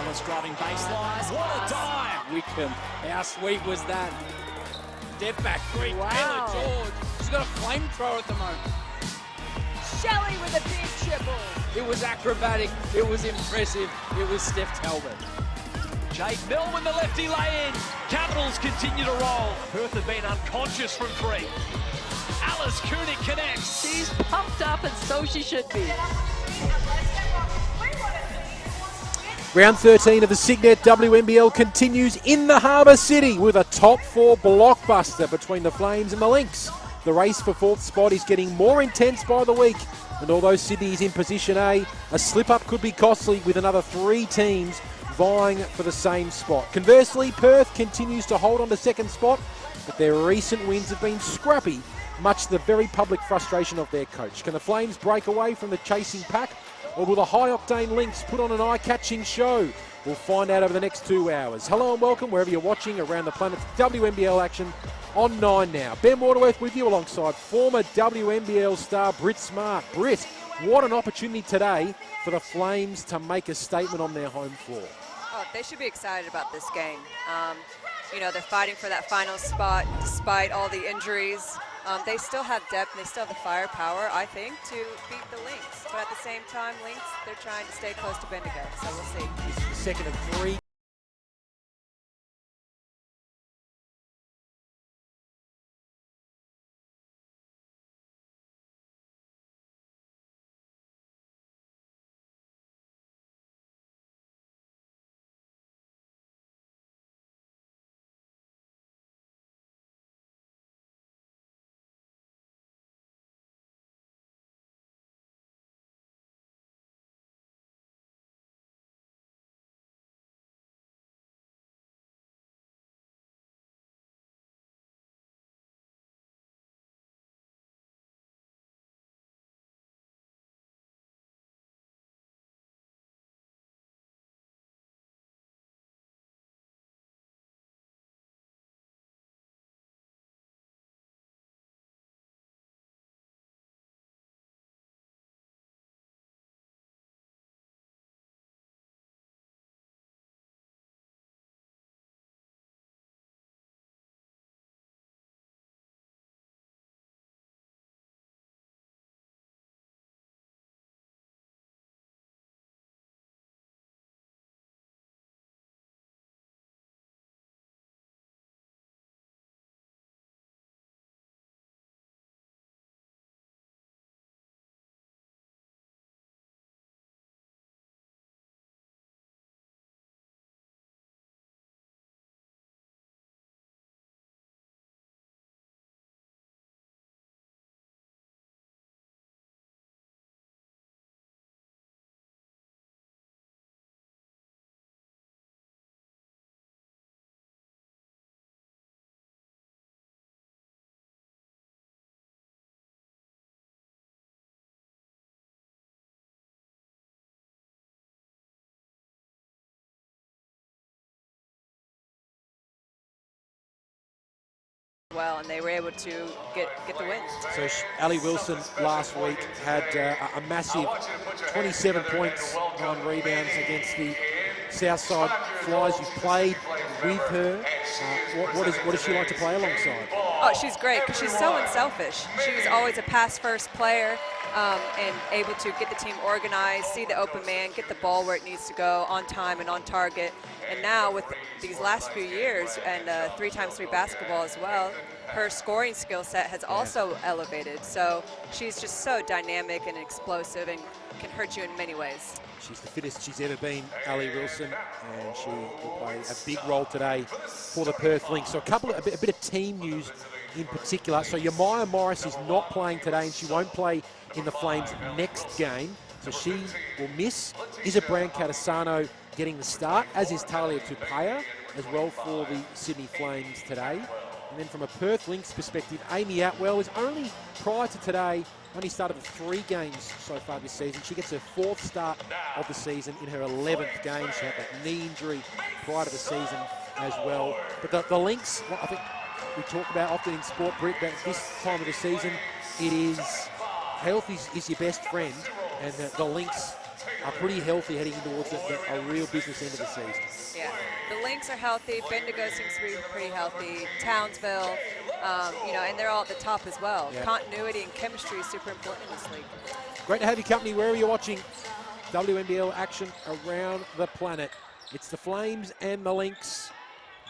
Ellis driving baseline. What a dive! Wickham, how sweet was that? Step back three, Wow. Taylor George. She's got a flamethrower at the moment. Shelley with a big triple. It was acrobatic, it was impressive, it was Steph Talbot. Jade Melvin, the lefty lay-in. Capitals continue to roll. Perth have been unconscious from three. Alice Koenig connects. She's pumped up, and so she should be. Round 13 of the Signet WNBL continues in the Harbour City with a top four blockbuster between the Flames and the Lynx. The race for fourth spot is getting more intense by the week, and although Sydney is in position A, a slip-up could be costly with another three teams vying for the same spot. Conversely, Perth continues to hold on to second spot, but their recent wins have been scrappy, much to the very public frustration of their coach. Can the Flames break away from the chasing pack, or will the high-octane Lynx put on an eye-catching show? We'll find out over the next 2 hours. Hello and welcome wherever you're watching around the planet. WNBL action on 9 now. Ben Waterworth with you alongside former WNBL star Britt Smart. Britt, what an opportunity today for the Flames to make a statement on their home floor. Oh, they should be excited about this game. They're fighting for that final spot despite all the injuries. They still have depth and they still have the firepower, I think, to beat the Lynx. But at the same time, Lynx, they're trying to stay close to Bendigo, so we'll see. This is the second of three. Well, and they were able to get the win. So Ali Wilson last week had a massive 27 points on rebounds against the Southside Flyers. You've played with her. What does she like to play alongside? Oh, she's great because she's so unselfish. She was always a pass-first player and able to get the team organized, see the open man, get the ball where it needs to go, on time and on target. And now with these last few years and 3x3 basketball as well, her scoring skill set has also elevated. So she's just so dynamic and explosive and can hurt you in many ways. She's the fittest she's ever been, Ali Wilson, and she will play a big role today for the Perth Lynx. So a bit of team news in particular. So Yamaya Morris is not playing today, and she won't play in the Flames' next game. So she will miss Isabran Catasano getting the start, as is Talia Tupaya as well for the Sydney Flames today. And then from a Perth Lynx perspective, Amy Atwell is only, prior to today, only started 3 games so far this season. She gets her 4th start of the season in her 11th game. She had that knee injury prior to the season as well. But the Lynx, I think we talk about often in sport, Britt, that this time of the season, it is health is your best friend, and the Lynx are pretty healthy heading towards a real business end of the season. Yeah, the Lynx are healthy. Bendigo seems to be pretty healthy. Townsville, you know, and they're all at the top as well. Yeah. Continuity and chemistry is super important in this league. Great to have your company wherever you're watching WNBL action around the planet. It's the Flames and the Lynx.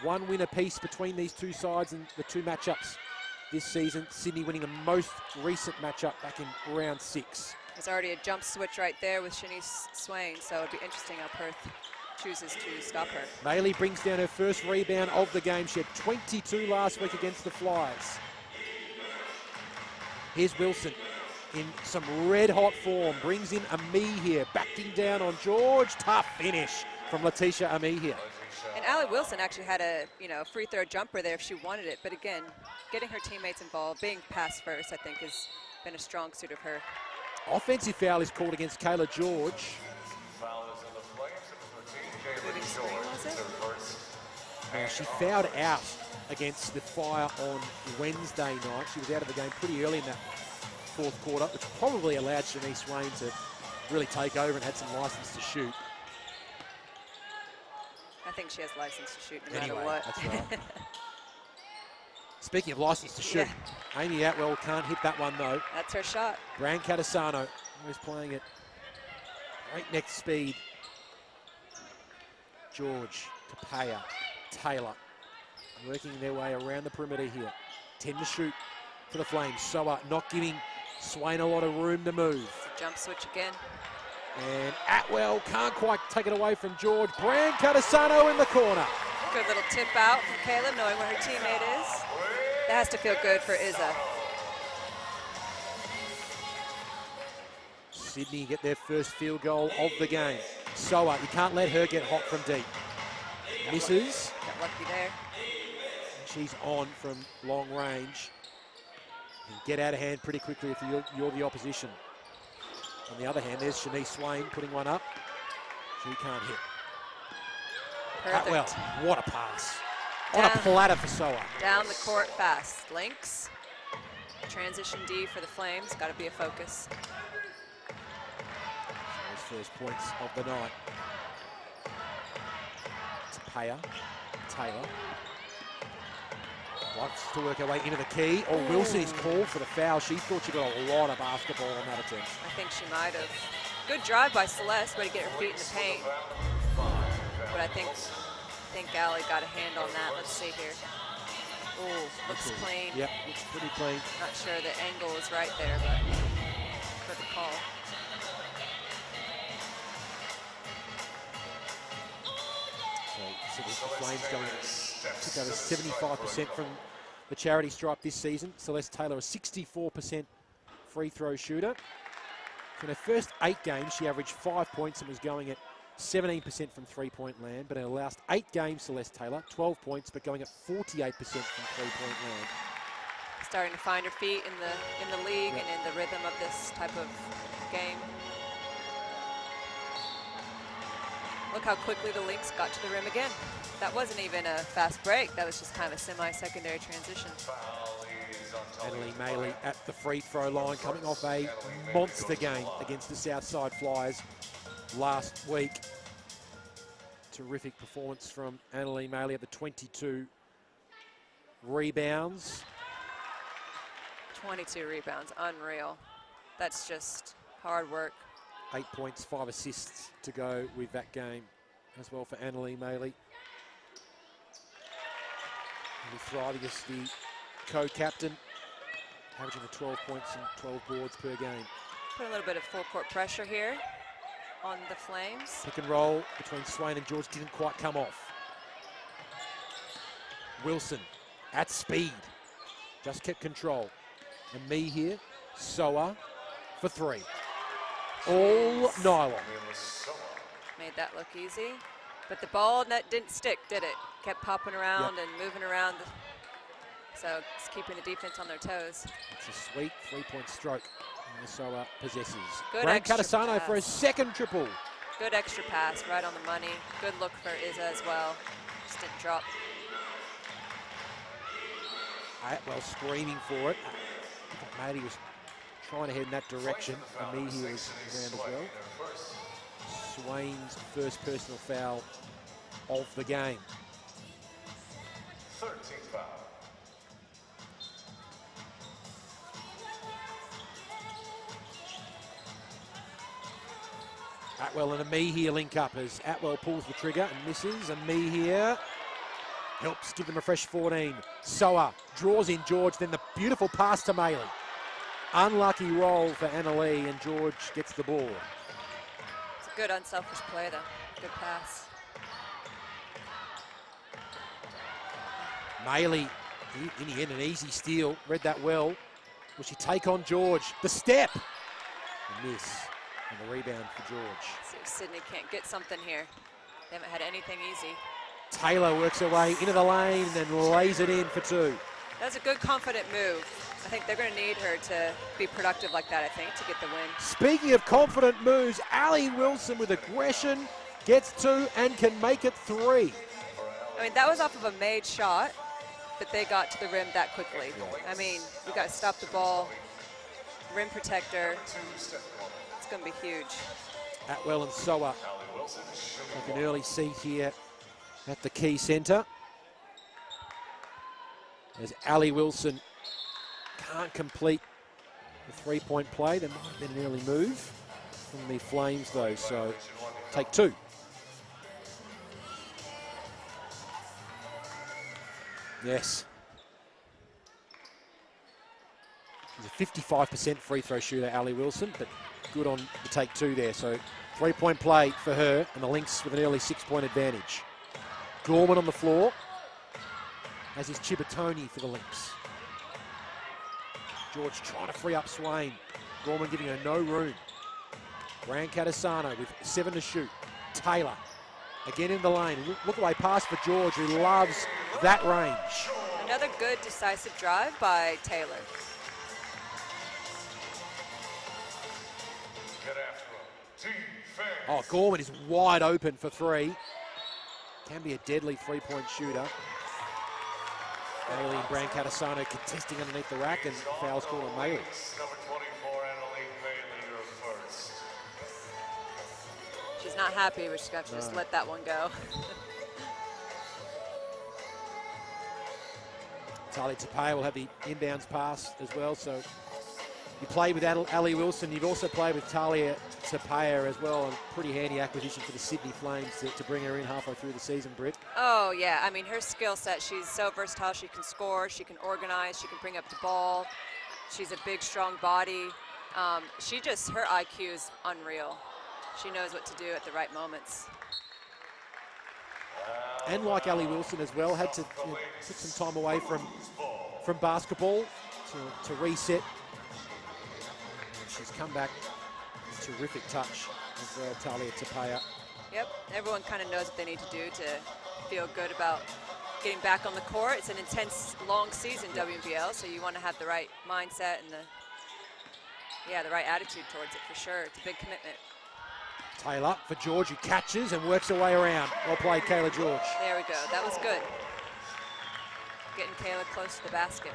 One win apiece between these two sides and the two matchups this season. Sydney winning the most recent matchup back in round 6. There's already a jump switch right there with Shanice Swain, so it'd be interesting how Perth chooses to stop her. Maley brings down her first rebound of the game. She had 22 last week against the Flyers. Here's Wilson in some red-hot form. Brings in Ami here, backing down on George. Tough finish from Letitia Ami here. And Allie Wilson actually had a free throw jumper there if she wanted it, but again, getting her teammates involved, being pass first, I think has been a strong suit of her. Offensive foul is called against Kayla George. Moving screen, was it? She fouled out against the Fire on Wednesday night. She was out of the game pretty early in that fourth quarter, which probably allowed Shanice Swain to really take over and had some license to shoot. I think she has license to shoot no Anyway, matter what. that's right. Speaking of license to shoot, Amy Atwell can't hit that one though. That's her shot. Bran Catasano is playing at breakneck speed. George, Capaya, Taylor working their way around the perimeter here. 10 to shoot for the Flames. Soa not giving Swain a lot of room to move. Jump switch again. And Atwell can't quite take it away from George. Bran Catasano in the corner. Good little tip out from Caleb, knowing where her teammate is. That has to feel good for Izza. Sydney get their first field goal of the game. Soa, you can't let her get hot from deep. Misses. Got lucky there. She's on from long range. You can get out of hand pretty quickly if you're the opposition. On the other hand, there's Shanice Swain putting one up. She can't hit. Perfect. Atwell, what a pass. On a platter for Soa. Down the court fast. Lynx. Transition D for the Flames. Got to be a focus. Those first points of the night. Tapaya, Taylor. Wants to work her way into the key. Oh, Wilson is called for the foul. She thought she got a lot of basketball on that attempt. I think she might have. Good drive by Celeste, way to get her feet in the paint. But I think Allie got a hand on that. Let's see here. Oh, looks clean. Yep, looks pretty clean. Not sure the angle is right there, but good call. So the Flames going took over 75% from the charity stripe this season. Celeste Taylor, a 64% free throw shooter. In her first 8 games, she averaged 5 points and was going at 17% from three-point land. But in her last 8 games, Celeste Taylor, 12 points, but going at 48% from three-point land. Starting to find her feet in the league and in the rhythm of this type of game. Look how quickly the Lynx got to the rim again. That wasn't even a fast break. That was just kind of a semi-secondary transition. Annalie Maley at the free throw line, coming off a monster game against the Southside Flyers last week. Terrific performance from Annalie Maley at the 22 rebounds. 22 rebounds, unreal. That's just hard work. 8 points, 5 assists to go with that game as well for Annalie Maley. Thriving as the co-captain, averaging the 12 points and 12 boards per game. Put a little bit of full court pressure here on the Flames. Pick and roll between Swain and George didn't quite come off. Wilson at speed, just kept control. And me here, Soa for 3. All nylon. Made that look easy. But the ball didn't stick, did it? Kept popping around and moving around. So it's keeping the defense on their toes. It's a sweet 3-point stroke. And Soa possesses. Good Bran extra Catasano pass. for his second triple. Good extra pass, right on the money. Good look for Izza as well. Just didn't drop. Atwell screaming for it. Matty was trying to head in that direction. Amihi was around as well. Swain's first personal foul of the game. 13th foul. Atwell and Amihia link up as Atwell pulls the trigger and misses. Amihia helps give them a fresh 14. Soa draws in George, then the beautiful pass to Maley. Unlucky roll for Annalee, and George gets the ball. It's a good unselfish play, though. Good pass. Maley, in the end, an easy steal. Read that well. Will she take on George? The step. A miss. And the rebound for George. See if Sydney can't get something here. They haven't had anything easy. Taylor works her way into the lane and then lays it in for 2. That's a good, confident move. I think they're going to need her to be productive like that, I think, to get the win. Speaking of confident moves, Ali Wilson with aggression gets 2 and can make it 3. I mean, that was off of a made shot, but they got to the rim that quickly. I mean, you got to stop the ball, rim protector. It's going to be huge. Atwell and Soa take an early seat here at the Quaycentre. As Ali Wilson can't complete the three-point play. There might have been an early move from the Flames, though, so take 2. Yes. He's a 55% free throw shooter, Ali Wilson, but good on the take 2 there. So 3-point play for her, and the Lynx with an early 6-point advantage. Gorman on the floor, as is Chibatoni for the Lynx. George trying to free up Swain. Gorman giving her no room. Brancatisano with 7 to shoot. Taylor again in the lane. Look away pass for George, who loves that range. Another good decisive drive by Taylor. Oh, Gorman is wide open for 3. Can be a deadly 3-point shooter. Maley and Brancatisano contesting underneath the rack, and fouls called on Maley. Number 24, Annalee Maley, your first. She's not happy, but she's got to just let that one go. Talia Tapaya will have the inbounds pass as well, so you play with Ali Wilson. You've also played with Talia Tapaya as well, and pretty handy acquisition for the Sydney Flames to bring her in halfway through the season, Britt. Oh, yeah. I mean, her skill set, she's so versatile. She can score, she can organize, she can bring up the ball. She's a big, strong body. Her IQ is unreal. She knows what to do at the right moments. And like Ali Wilson as well, had to took some time away from basketball to reset. She's come back. Terrific touch of Talia Tapaya. Yep, everyone kind of knows what they need to do to feel good about getting back on the court. It's an intense, long season, WNBL, so you want to have the right mindset and the right attitude towards it for sure. It's a big commitment. Taylor for George, who catches and works her way around. Well played, Kayla George. There we go. That was good. Getting Kayla close to the basket.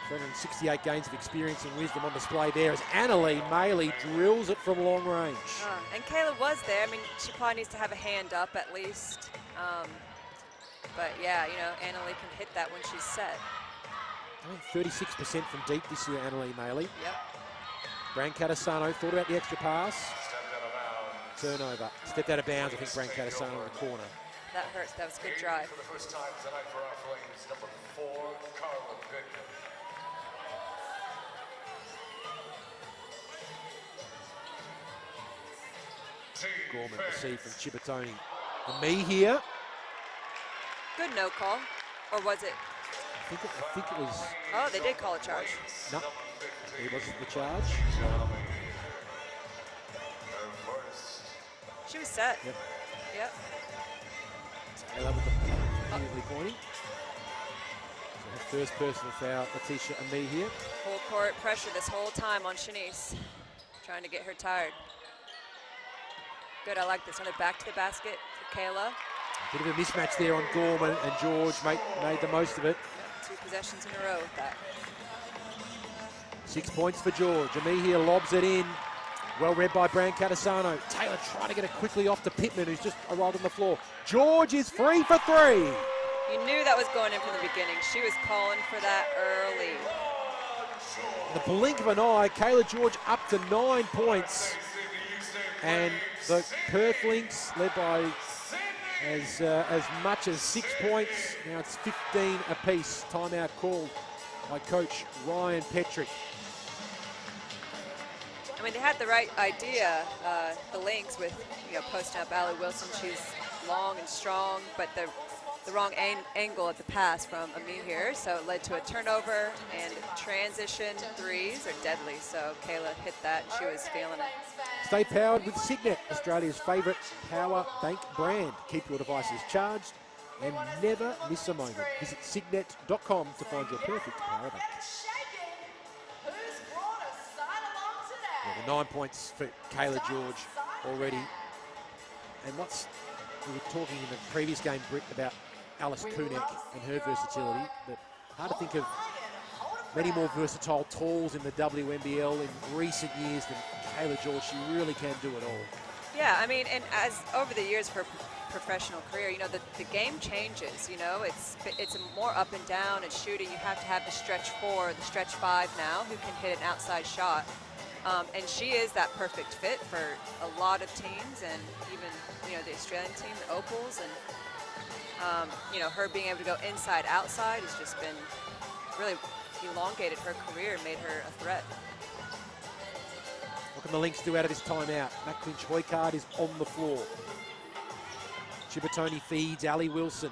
368 games of experience and wisdom on display there as Annalee Maley drills it from long range. And Kayla was there. I mean, she probably needs to have a hand up at least. But yeah, Annalee can hit that when she's set. I think 36% from deep this year, Annalee Maley. Yep. Brancatisano thought about the extra pass. Turnover. Stepped out of bounds, I think, Brancatisano in the corner. That hurts. That was a good drive. For the first time tonight for our Flames, number 4, Carla Pickett. Gorman received from Chibatoni. And me here. Good no call. Or was it? I think it was. Oh, they did call a charge. No, it wasn't the charge. She was set. Yep. Yep. Taylor with the immediately pointing. So her first personal foul, Letitia and me here. Full court pressure this whole time on Shanice. Trying to get her tired. Good, I like this. Another back to the basket for Kayla. A bit of a mismatch there on Gorman, and George made the most of it. Yep, 2 possessions in a row with that. 6 points for George. Amihia lobs it in. Well read by Brand Catasano. Taylor trying to get it quickly off to Pittman, who's just arrived on the floor. George is free for three. You knew that was going in from the beginning. She was calling for that early. In the blink of an eye, Kayla George up to 9 points. And the Perth Lynx, led by as much as 6 points. Now it's 15 apiece. Timeout called by Coach Ryan Petrick. I mean, they had the right idea, the Lynx, with posting up Allie Wilson. She's long and strong, but the wrong angle at the pass from Amir, so it led to a turnover, and transition threes are deadly. So Kayla hit that, and she was feeling it. Stay powered with Signet, Australia's favourite power bank brand. Keep your devices charged and never miss a moment. Visit signet.com to find your perfect power bank. Yeah, the 9 points for Kayla George already. And we were talking in the previous game, Britt, about Alice Kunek and her versatility, but hard to think of many more versatile talls in the WNBL in recent years than Kayla George. She really can do it all. Yeah, I mean, and as over the years of her professional career, the game changes. It's more up and down. It's shooting. You have to have the stretch 4, the stretch 5 now, who can hit an outside shot. And she is that perfect fit for a lot of teams, and even the Australian team, the Opals, and her being able to go inside outside has just been really elongated her career, made her a threat. What can the Lynx do out of this timeout? Matt Clinch-Hoycard is on the floor. Chibatoni feeds Allie Wilson,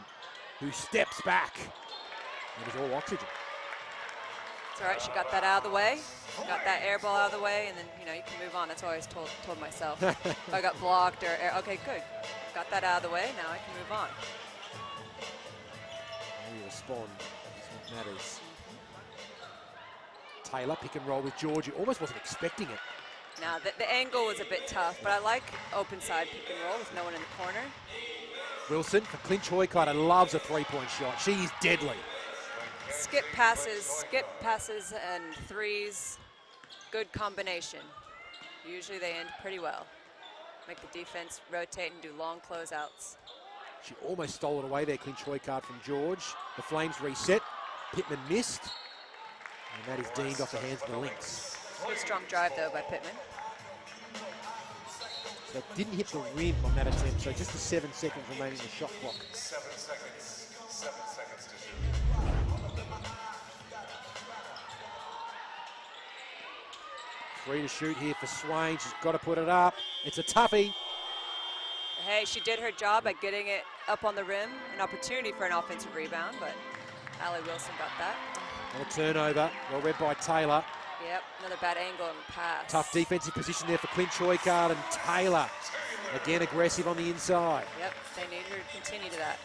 who steps back. It is all oxygen. It's all right, she got that out of the way. Got that air ball out of the way, and then, you can move on. That's what I always told myself. If I got blocked or okay, good. Got that out of the way, now I can move on. How you respond is what matters. Taylor, pick and roll with George, who almost wasn't expecting it. Now, the angle was a bit tough, but I like open side pick and roll with no one in the corner. Wilson for Clinch-Hoycard loves a three-point shot. She is deadly. Skip passes and threes. Good combination. Usually they end pretty well. Make the defense rotate and do long closeouts. She almost stole it away there, Clinch-Hoycard from George. The Flames reset. Pittman missed. And that is deemed off the hands of the Lynx. Good strong drive, though, by Pittman. So it didn't hit the rim on that attempt, so just the 7 seconds remaining in the shot clock. 7 seconds. 7 seconds to shoot. 3 to shoot here for Swain. She's got to put it up. It's a toughie. Hey, she did her job at getting it up on the rim. An opportunity for an offensive rebound, but Allie Wilson got that. On a turnover. Well read by Taylor. Yep, another bad angle on the pass. Tough defensive position there for Clinch-Hoycard, and Taylor again aggressive on the inside. Yep, they need her to continue to that.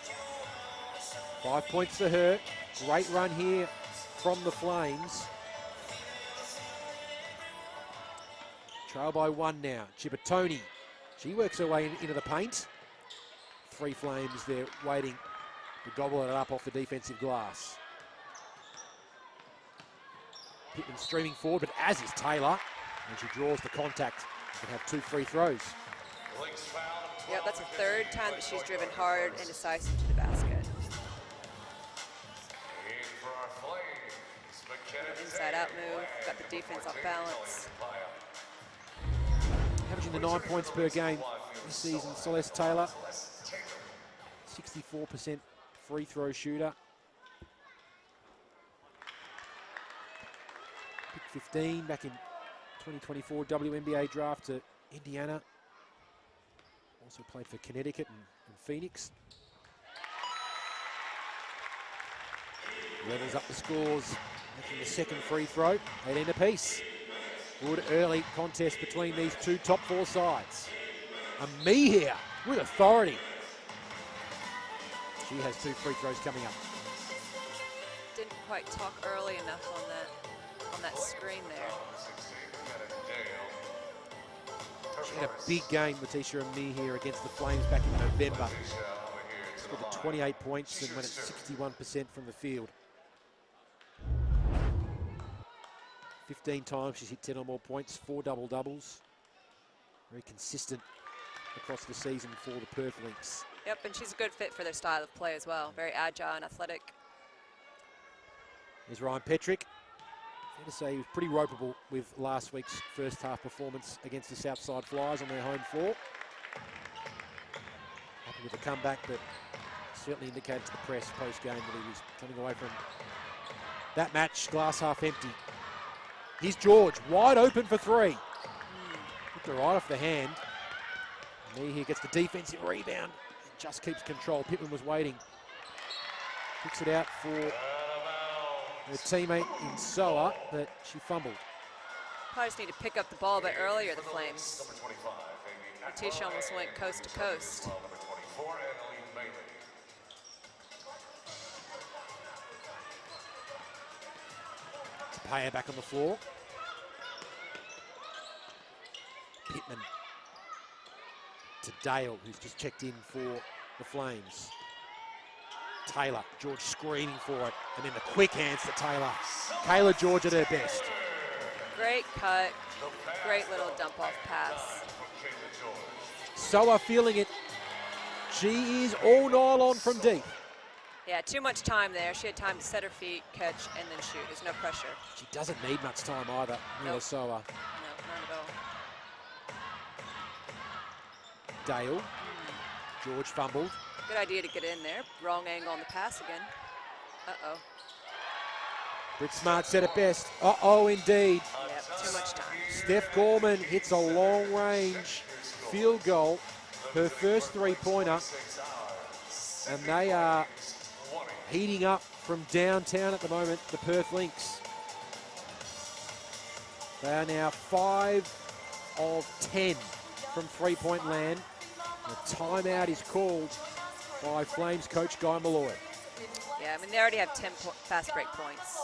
5 points for her. Great run here from the Flames. Trail by 1 now. Chibatoni. She works her way into the paint. 3 Flames there waiting to gobble it up off the defensive glass. Pittman streaming forward, but as is Taylor. And she draws the contact and have 2 free throws. Yep, that's the 3rd time that she's driven hard and decisive to the basket. Inside out move, got the defense off balance. Averaging the 9 points per game this season, Celeste Taylor. 64% free throw shooter. Pick 15 back in 2024 WNBA draft to Indiana. Also played for Connecticut and Phoenix. Levels up the scores, making the 2nd free throw, 18 apiece. Good early contest between these 2 top 4 sides. Amir here with authority. She has 2 free throws coming up. Didn't quite talk early enough on that screen there. She had a big game, Letitia Amir here against the Flames back in November. Scored the 28 points and went at 61% from the field. 15 times she's hit 10 or more points, 4 double-doubles. Very consistent across the season for the Perth Lynx. Yep, and she's a good fit for their style of play as well. Very agile and athletic. Here's Ryan Petrick. Fair to say he was pretty ropeable with last week's first half performance against the Southside Flyers on their home floor. Happy with the comeback, but certainly indicated to the press post-game that he was coming away from that match glass half empty. Here's George, wide open for three. Took it right off the hand. And here gets the defensive rebound and just keeps control. Pittman was waiting. Kicks it out for her teammate in Soa, but she fumbled. Probably just need to pick up the ball a bit earlier, the Flames. Tisha almost went coast to coast. Tapaya back on the floor. Pittman to Dale, who's just checked in for the Flames. Taylor, George screaming for it, and then the quick hands to Taylor. Kayla George at her best. Great cut, great little dump-off pass. Soa feeling it. She is all nylon from deep. Yeah, too much time there. She had time to set her feet, catch, and then shoot. There's no pressure. She doesn't need much time either, Mila Soa. No, not at all. Dale. George fumbled. Good idea to get in there. Wrong angle on the pass again. Uh-oh. Britt Smart said it best. Uh-oh, indeed. Yep, too much time. Steph Gorman hits a long-range field goal, her first three-pointer, and they are heating up from downtown at the moment, the Perth Lynx. They are now 5 of 10 from three-point land. The timeout is called by Flames coach Guy Malloy. Yeah, I mean, they already have 10 fast break points,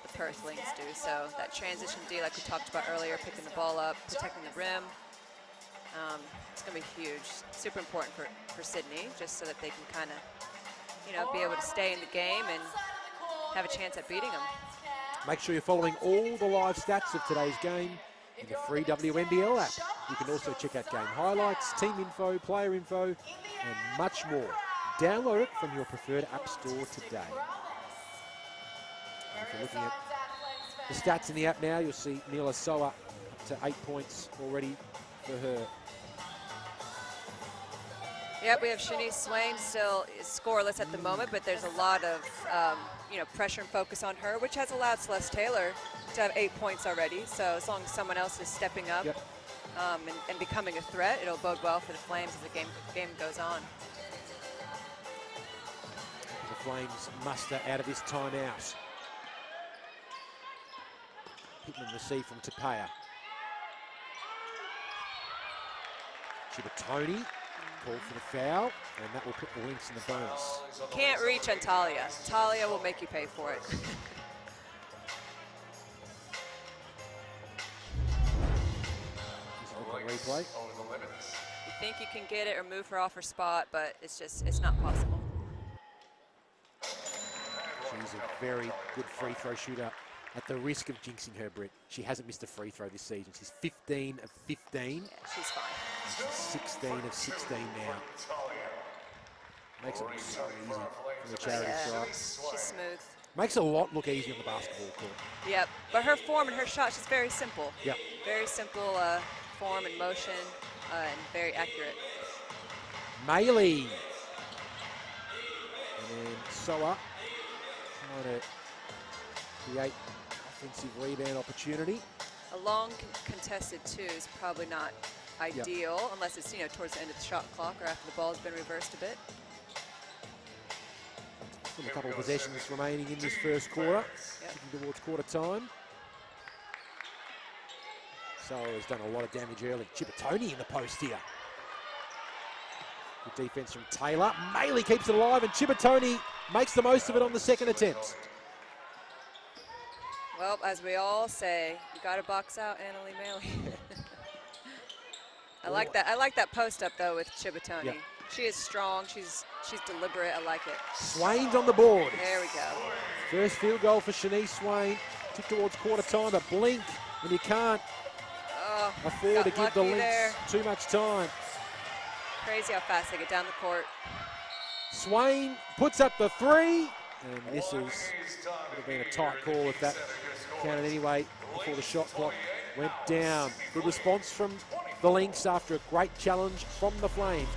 the Perth Lynx do, so that transition D, like we talked about earlier, picking the ball up, protecting the rim, it's going to be huge. Super important for Sydney, just so that they can kind of, be able to stay in the game and have a chance at beating them. Make sure you're following all the live stats of today's game in the free WNBL app. You can also check out game highlights, team info, player info, and much more. Download it from your preferred app store today. If you're looking at the stats in the app now, you'll see Mila Soa up to 8 points already for her. Yep, we have Shanice Swain still scoreless at the moment, but there's a lot of pressure and focus on her, which has allowed Celeste Taylor to have 8 points already. So as long as someone else is stepping up and becoming a threat, it'll bode well for the Flames as the game goes on. The Flames muster out of this timeout. Pittman receive from Tapaya. Chibatoni called for the foul, and that will put the Lynx in the bonus. Can't reach on Talia. Talia will make you pay for it. Replay. You think you can get it or move her off her spot, but it's not possible. She's a very good free throw shooter. At the risk of jinxing her, Britt, she hasn't missed a free throw this season. She's 15 of 15. Yeah, she's fine. She's 16 of 16 now. Makes it look so easy from the charity stripe. She's smooth. Makes a lot look easy on the basketball court. Yep, but her form and her shot, she's very simple. Yep. Very simple form and motion, and very accurate. Maley. And then Soa trying to create offensive rebound opportunity. A long contested two is probably not ideal unless it's towards the end of the shot clock or after the ball has been reversed a bit. Still a couple of possessions remaining in this first quarter. Looking towards quarter time. So has done a lot of damage early. Chibatoni in the post here. Good defense from Taylor. Maley keeps it alive, and Chibatoni makes the most of it on the second attempt. Well, as we all say, you got to box out Annalie Maley. I like that post up though with Chibatoni. Yep. She is strong. She's deliberate. I like it. Swain's on the board. There we go. First field goal for Shanice Swain. Tick towards quarter time, a blink, and you can't. Oh, afford to Got give the lucky Lynx there. too much time. Crazy how fast they get down the court. Swain puts up the three and misses. Would have been a tight call if that counted anyway before the shot clock went down. Good response from the Lynx after a great challenge from the Flames.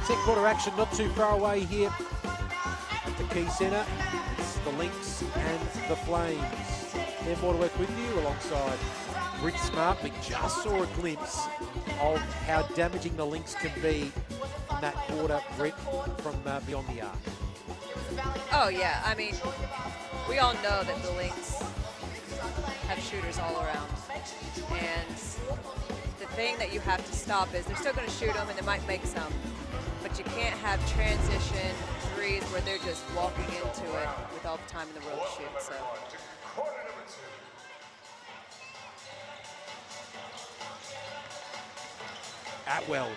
Second quarter action not too far away here at the Quaycentre. It's the Lynx and the Flames. They're more to work with you alongside Rich Smart. We just saw a glimpse of how damaging the Lynx can be in that quarter, Britt, from beyond the arc. Oh yeah, I mean, we all know that the Lynx have shooters all around. And the thing that you have to stop is they're still going to shoot them and they might make some. But you can't have transition threes where they're just walking into it with all the time in the world to shoot. So. Atwell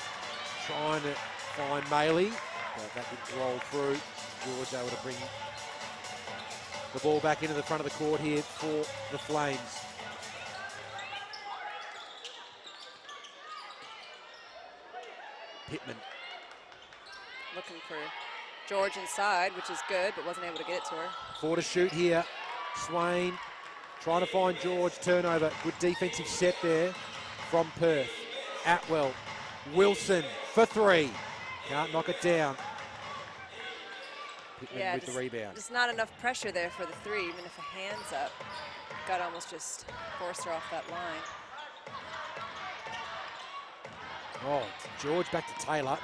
trying to find Maley, but that didn't roll through. George able to bring the ball back into the front of the court here for the Flames. Pittman. Looking for George inside, which is good, but wasn't able to get it to her. 4 to shoot here. Swain trying to find George. Turnover. Good defensive set there from Perth. Atwell. Wilson for 3. Can't knock it down. Pittman with the rebound. Just not enough pressure there for the 3, even if a hand's up. Got to almost just force her off that line. Oh, George back to Taylor.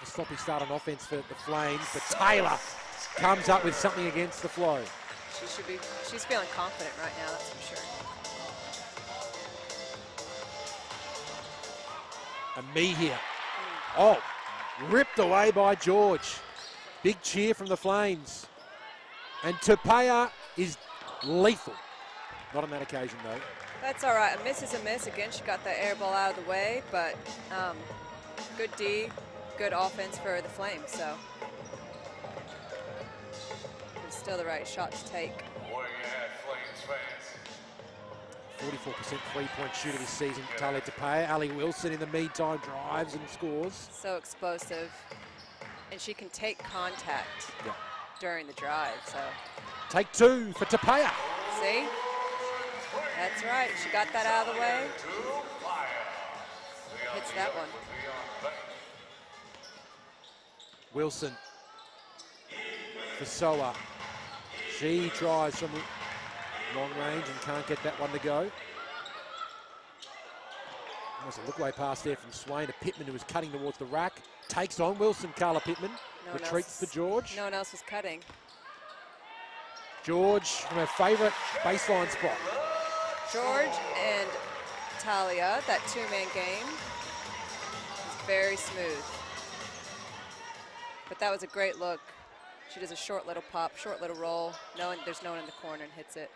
A sloppy start on offense for the Flames, but Taylor comes up with something against the flow. She's feeling confident right now, that's for sure. And me here. Oh, ripped away by George. Big cheer from the Flames. And Tupaya is lethal. Not on that occasion, though. That's all right. A miss is a miss. Again, she got the air ball out of the way, but good D, good offense for the Flames, so it's still the right shot to take. 44% three-point shooter this season, Taylor Tupaya. Ali Wilson in the meantime drives and scores. So explosive, and she can take contact during the drive, so. Take 2 for Tupaya. See? That's right, she got that out of the way. Hits that one. Wilson for Soa. She tries from long range and can't get that one to go. Almost a look-away pass there from Swain to Pittman, who was cutting towards the rack. Takes on Wilson, Carla Pittman. Retreats to George. No one else was cutting. George from her favourite baseline spot. George and Talia, that two-man game, is very smooth. But that was a great look. She does a short little pop, short little roll. There's no one in the corner and hits it.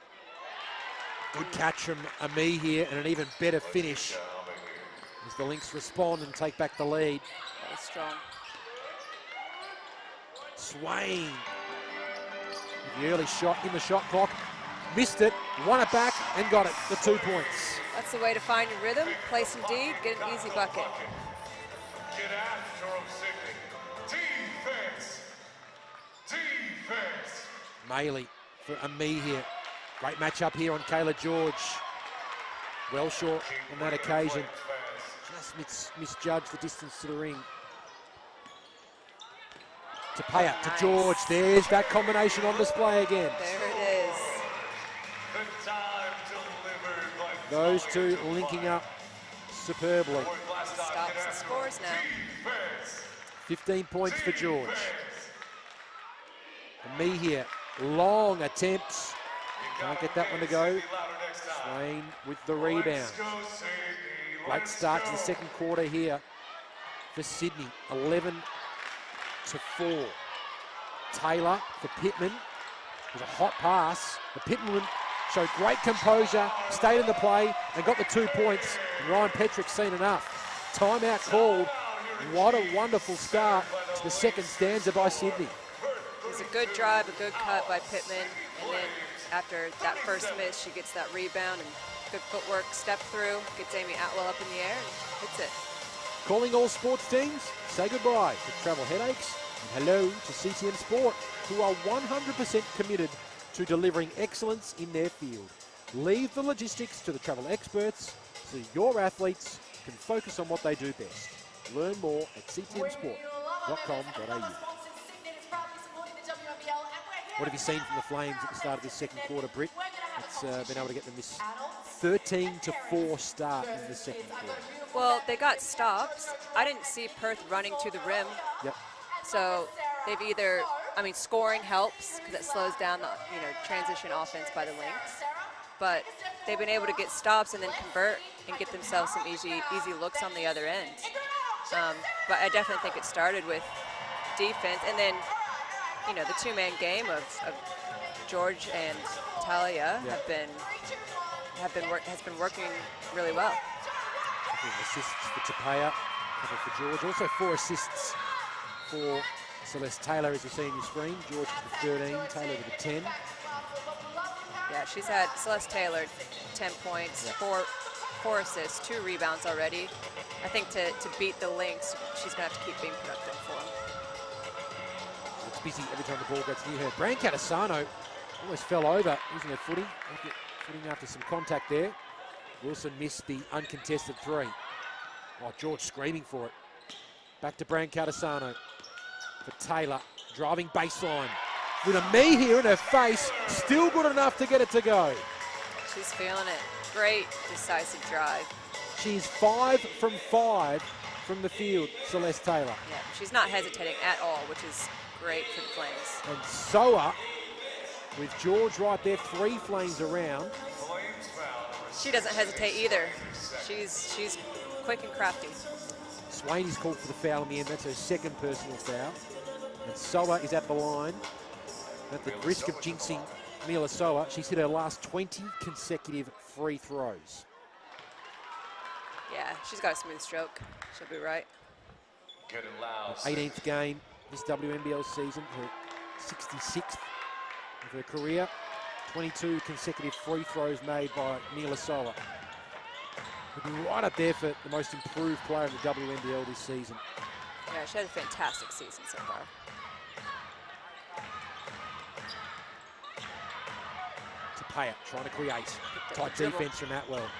Good catch from Ami here and an even better finish as the Lynx respond and take back the lead. That was strong. Swain. The early shot in the shot clock. Missed it, won it back, and got it. The 2 points. That's the way to find your rhythm. Play some D, get an easy bucket. Get after him, Sydney. Defense. Defense. Maley for a me here. Great matchup here on Kayla George. Well short on that occasion. Just misjudged the distance to the ring. To pay up to George. There's that combination on display again. There it is. The time delivered like Those two linking up superbly. Stops and scores now. defense. 15 points for George. And me here. Long attempts. Can't get that one to go. Swain with the rebound. Let's go, Sydney. Great Let's start to go. the second quarter here for Sydney. 11-4. Taylor for Pittman. It was a hot pass. The Pittman showed great composure, stayed in the play, and got the 2 points. And Ryan Petrick's seen enough. Timeout called. What a wonderful start to the second stanza by Sydney. It was a good drive, a good cut by Pittman, and then after that first miss, she gets that rebound and good footwork, step through, gets Amy Atwell up in the air and hits it. Calling all sports teams, say goodbye to travel headaches and hello to CTM Sport, who are 100% committed to delivering excellence in their field. Leave the logistics to the travel experts so your athletes can focus on what they do best. Learn more at ctmsport.com.au. What have you seen from the Flames at the start of this second quarter, Britt? It's been able to get them this 13-4 start in the second quarter. Well, they got stops. I didn't see Perth running to the rim. Yep. So they've either, I mean, scoring helps because it slows down the, transition offense by the Lynx. But they've been able to get stops and then convert and get themselves some easy looks on the other end. But I definitely think it started with defense, and then, the two-man game of George and Talia has been working really well. Assists for Tapia, couple for George. Also 4 assists for Celeste Taylor, as you see on your screen. George with the 13, Taylor with the 10. Yeah, she's had Celeste Taylor 10 points, Yep. 4 assists, 2 rebounds already. I think to beat the Lynx, she's going to have to keep being productive for them. Looks busy every time the ball gets near her. Brand Catasano almost fell over using her footing. Footing after some contact there. Wilson missed the uncontested 3. Oh, George screaming for it. Back to Brand Catasano for Taylor. Driving baseline. With a me here in her face. Still good enough to get it to go. She's feeling it. Great decisive drive. She's 5 from 5 from the field, Celeste Taylor. Yeah, she's not hesitating at all, which is great for the Flames. And Soa, with George right there, 3 Flames around. She doesn't hesitate either. She's quick and crafty. Swain is called for the foul in the end. That's her second personal foul. And Soa is at the line. At the risk of jinxing Mila Soa, she's hit her last 20 consecutive free throws. Yeah, she's got a smooth stroke. She'll be right. Get it loud. 18th game this WNBL season, her 66th of her career. 22 consecutive free throws made by Mila Soa. She'll be right up there for the most improved player in the WNBL this season. Yeah, she had a fantastic season so far. Tapia trying to create. Tight dribble. defense from Atwell.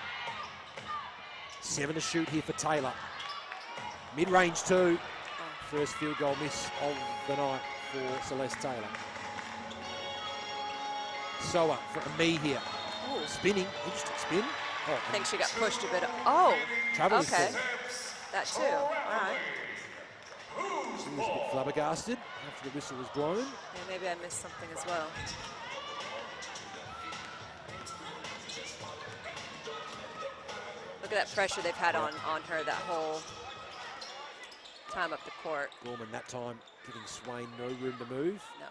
7 to shoot here for Taylor. Mid-range 2. First field goal miss of the night for Celeste Taylor. Soa for a me here. Ooh. Spinning, interesting spin. Oh, I think she got pushed a bit. Oh, travel is okay. called. That too. All right. She was a bit flabbergasted after the whistle was blown. Yeah, maybe I missed something as well. Look at that pressure they've had on her that whole time up the court. Gorman that time giving Swain no room to move. No.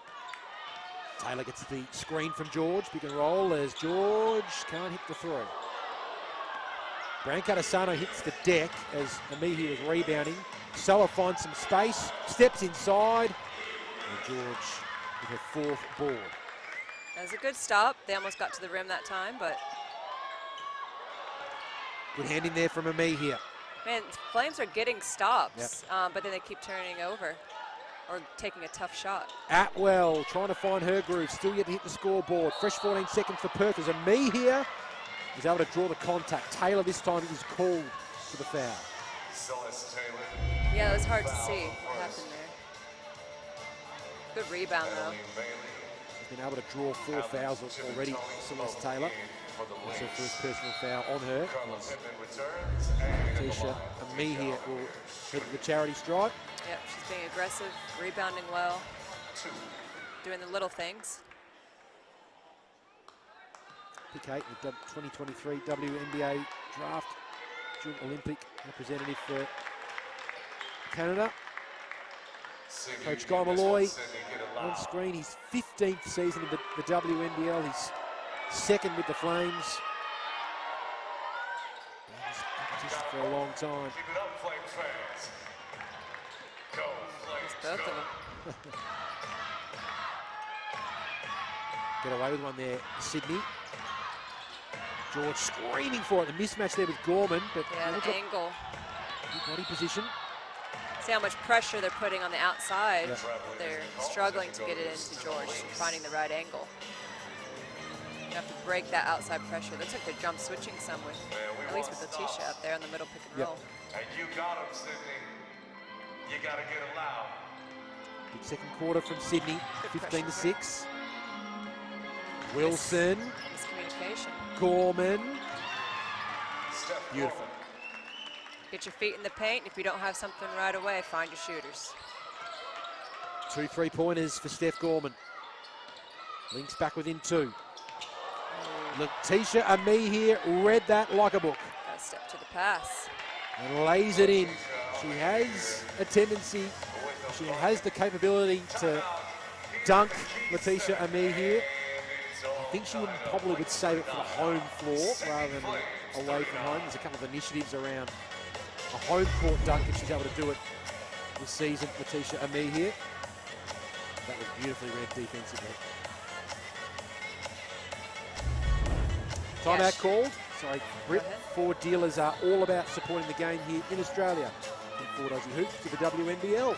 Taylor gets the screen from George. Pick and roll as George can't hit the 3. Brancatisano hits the deck as Amihi was rebounding. Soa finds some space, steps inside, and George with her fourth board. That was a good stop. They almost got to the rim that time, but Good hand in there from Amihi. man, Flames are getting stops, but then they keep turning over or taking a tough shot. Atwell trying to find her groove, still yet to hit the scoreboard. Fresh 14 seconds for Perth as Amihi is able to draw the contact. Taylor this time is called for the foul. Yeah, it was hard to see what happened there. Good rebound, though. She's been able to draw 4 fouls already, Celeste Taylor. That's her first personal foul on her. Tisha Amihi will head to the charity stripe. Yep, she's being aggressive, rebounding well, doing the little things. Pick 8, the 2023 WNBA draft, June Olympic representative for Canada. Coach Guy Malloy on screen, his 15th season in the WNBL, his second with the Flames. He's competition for a long time. Keep it up, Flames fans. Go, Flames, Both go. of them. Get away with one there, Sydney. George screaming for it. The mismatch there with Gorman, but Yeah, the angle. good body position. See how much pressure they're putting on the outside. Yeah. They're struggling to get it into George, finding the right angle. You have to break that outside pressure. Looks like they're jump switching some with, at least with Letitia up there on the middle pick and roll. And you got him, Sydney. You got to get it loud. Big second quarter from Sydney, Good 15 to pressure. 6. Wilson, Miscommunication. Gorman, Steph beautiful. Curry. Get your feet in the paint. If you don't have something right away, find your shooters. 2 3-pointers for Steph Gorman. Lynx back within 2. Letitia Amihi read that like a book Got to step to the pass. and lays it in. She has a tendency, she has the capability to dunk Letitia Amihi. I think she probably would save it for the home floor rather than away from home. There's a couple of initiatives around a home court dunk if she's able to do it this season, Letitia Amihi. That was beautifully read defensively. Timeout Yes. called. Sorry, Brit. ahead. Ford dealers are all about supporting the game here in Australia. From Ford Aussie Hoops to the WNBL.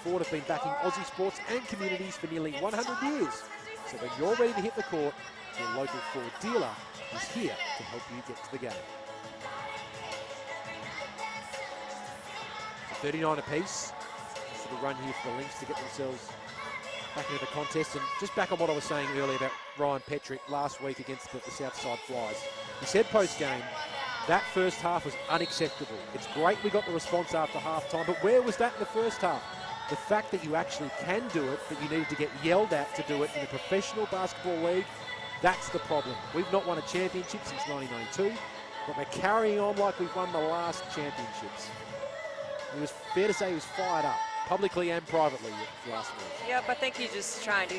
Ford have been backing Aussie sports and communities for nearly 100 years. So when you're ready to hit the court, your local Ford dealer is here to help you get to the game. 39 apiece. Sort of run here for the Lynx to get themselves back into the contest. And just back on what I was saying earlier about Ryan Petrick last week against the Southside Flyers. He said post-game, that first half was unacceptable. It's great we got the response after half-time, but where was that in the first half? The fact that you actually can do it, but you needed to get yelled at to do it in a professional basketball league, that's the problem. We've not won a championship since 1992, but we're carrying on like we've won the last championships. It was fair to say he was fired up, publicly and privately last week. Yep, I think he's just trying to,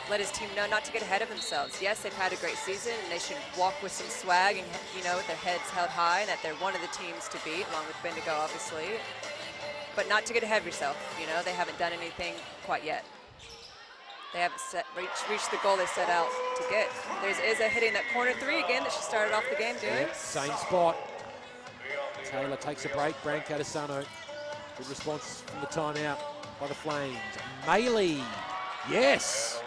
let his team know not to get ahead of themselves. Yes, they've had a great season, and they should walk with some swag and, with their heads held high, and that they're one of the teams to beat, along with Bendigo, obviously. But not to get ahead of yourself. They haven't done anything quite yet. They haven't reached the goal they set out to get. There's Izza hitting that corner 3 again that she started off the game doing. Yep, same spot. Taylor takes a break. Brancatisano. Good response from the timeout by the Flames. Maley, yes.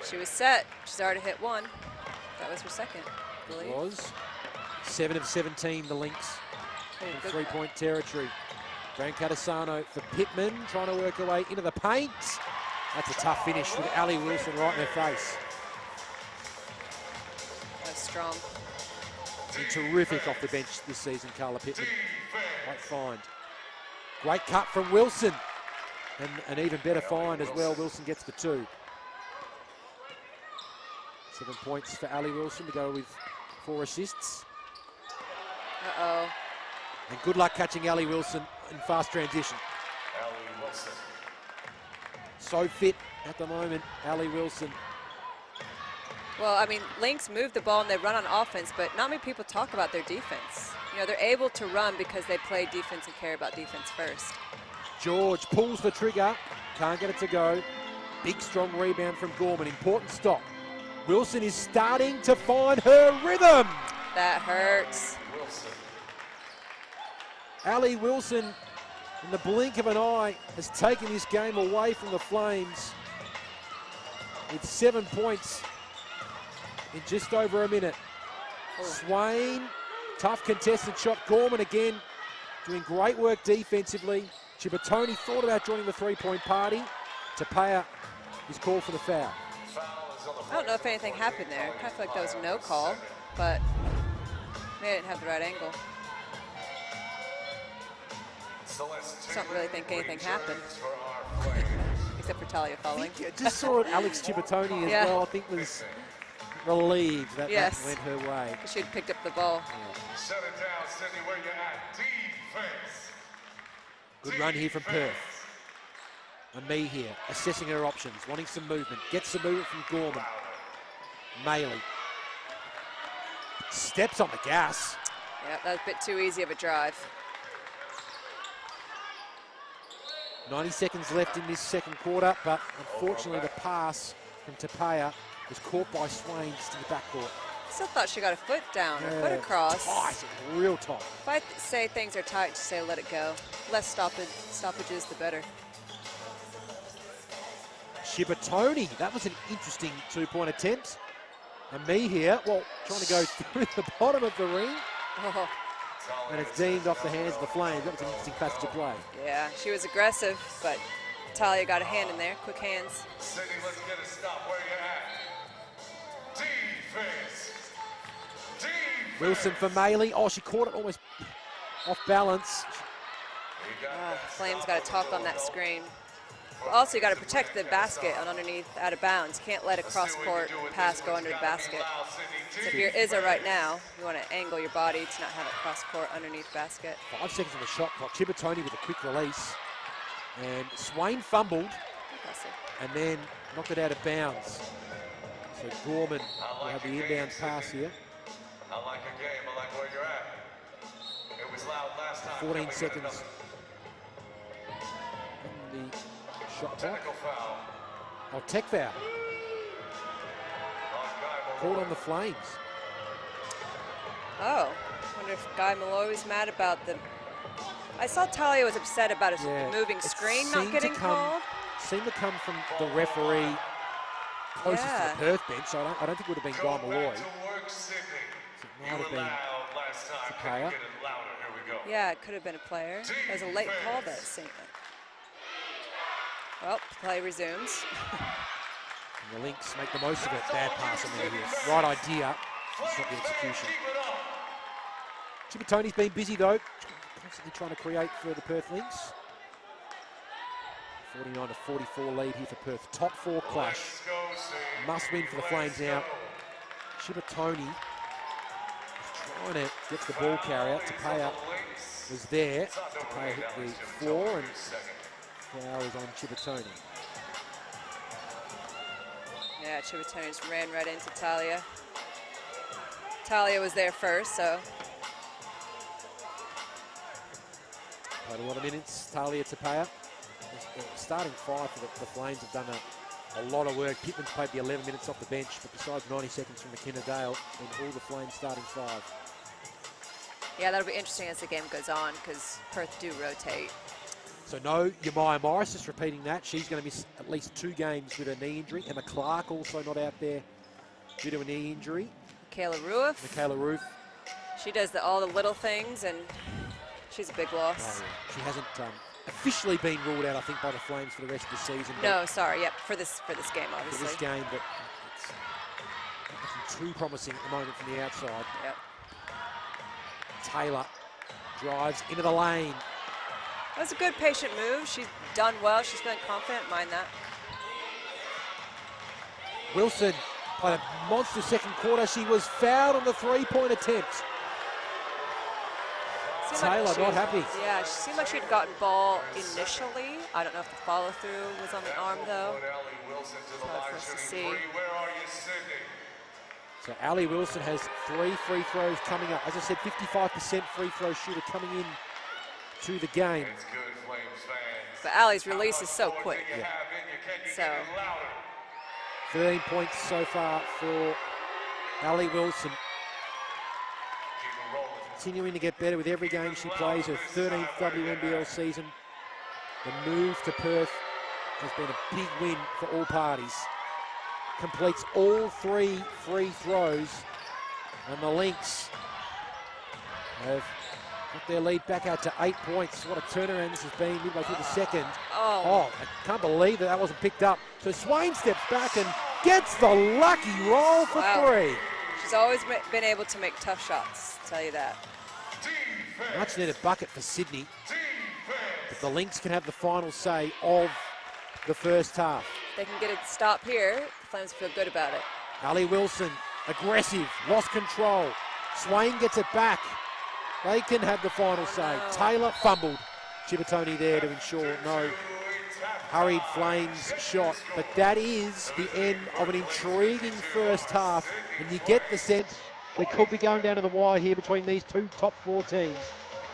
She was set. She's already hit 1. That was her second, I believe. It was 7 of 17. The Lynx Oh, in good. three-point territory. Brancatisano for Pittman, trying to work her way into the paint. That's a tough finish with Ali Wilson right in her face. That's strong. And terrific off the bench this season, Carla Pittman. Great find. Great cut from Wilson. And an even better find as well. Wilson gets the 2. 7 points for Ali Wilson to go with 4 assists. Uh-oh. And good luck catching Ali Wilson in fast transition. Allie Wilson. So fit at the moment, Ali Wilson. Well, I mean, Lynx move the ball and they run on offense, but not many people talk about their defense. You know, they're able to run because they play defense and care about defense first. George pulls the trigger, can't get it to go. Big, strong rebound from Gorman. Important stop. Wilson is starting to find her rhythm. That hurts. Allie Wilson, in the blink of an eye, has taken this game away from the Flames with 7 points in just over a minute. Swain, tough contested shot. Gorman again doing great work defensively. Cipottone thought about joining the three-point party. Tapia is called for the foul. I don't know if anything happened there. I kind of feel like that was a no call, but they didn't have the right angle. Don't really think anything happened, except for Talia falling. I just saw Alex Cipottone as well. I think was relieved that that went her way. Because she'd picked up the ball. Shut it down, Sydney, where you at? Defense. Good run here from Perth. And me here, assessing her options, wanting some movement. Gets some movement from Gorman. Maley. Steps on the gas. Yeah, that was a bit too easy of a drive. 90 seconds left in this second quarter, but unfortunately the pass from Tapia was caught by Swain to the backcourt. Still thought she got a foot down, a foot across. Tight, real tight. If I say things are tight, just say let it go. Less stoppages, the better. Cipottone, that was an interesting two-point attempt. And me here, well, trying to go through the bottom of the ring. Oh. And it's deemed off the hands of the Flames. That was an interesting passage of play. Yeah, she was aggressive, but Talia got a hand in there, quick hands. Sydney, let's get a stop where you at. Defense. Defense. Wilson for Maley. Oh, she caught it almost off balance. Flames got to talk on that screen. Also, you got to protect the basket on underneath, out of bounds. Can't let a cross-court pass go under the basket. So if you're Izza right now, you want to angle your body to not have it cross-court underneath basket. 5 seconds on the shot clock. Cipottone with a quick release. And Swain fumbled. Impressive. And then knocked it out of bounds. So Gorman will have the inbound pass here. I like a game. I like where you're at. It was loud last time. 14 seconds. And the shot clock. Technical foul. Oh, tech foul. Called on the Flames. Oh, wonder if Guy Malloy was mad about the... I saw Talia was upset about a moving screen not getting called. Seemed to come from the referee closest to the Perth bench, so I don't think it would have been Guy Malloy. So it might have been Tapia. Yeah, it could have been a player. It was a late call that scene. Well, play resumes. And the Lynx make the most of it. Bad pass on there here. Right idea, just not the execution. Cipottone's been busy though, constantly trying to create for the Perth Lynx. 49 to 44 lead here for Perth. Top four clash. Must win for the Flames now. Cipottone is trying to get the ball carrier. Tapia was there. Tapia hit the floor and foul is on Cipottone. Yeah, Cipottone just ran right into Talia. Talia was there first, so. Played a lot of minutes, Talia Tapia. The starting five for the Flames have done a lot of work. Pittman's played the 11 minutes off the bench, but besides 90 seconds from McKenna Dale, and all the Flames starting five. Yeah, that'll be interesting as the game goes on, because Perth do rotate. So no, Yamaya Morris, just repeating that. She's going to miss at least 2 games with a knee injury. Emma Clark also not out there due to a knee injury. Michaela Roof. She does all the little things, and she's a big loss. Oh, yeah. She hasn't officially been ruled out, I think, by the Flames for the rest of the season. No, sorry, yep, for this game, obviously. For this game, but it's nothing too promising at the moment from the outside. Yep. Taylor drives into the lane. That was a good patient move. She's done well. She's feeling confident. Mind that. Wilson played a monster second quarter. She was fouled on the 3-point attempt. Taylor not happy. Yeah, she seemed like she'd gotten ball initially. I don't know if the follow-through was on the arm, though. It's hard for us to see. So Ali Wilson has 3 free throws coming up. As I said, 55% free throw shooter coming in to the game. It's good, Flames fans. But Ali's release is so quick. You have in you. Can you So- get it louder? 13 points so far for Ali Wilson. Keep it rolling. Continuing to get better with every game she plays, her 13th WNBL season. The move to Perth has been a big win for all parties. Completes all 3 free throws, and the Lynx have got their lead back out to 8 points. What a turnaround this has been midway through the second. Oh. I can't believe that wasn't picked up. So Swain steps back and gets the lucky roll for Wow. 3. She's always been able to make tough shots, I'll tell you that. Defense. Much needed bucket for Sydney, Defense. but the Lynx can have the final say of the first half. They can get a stop here. The Flames feel good about it. Ali Wilson, aggressive, lost control. Swain gets it back. They can have the final say. no. Taylor fumbled. Chibatoni there to ensure no hurried Flames shot. But that is the end of an intriguing first half. And you get the sense we could be going down to the wire here between these 2 top 4 teams.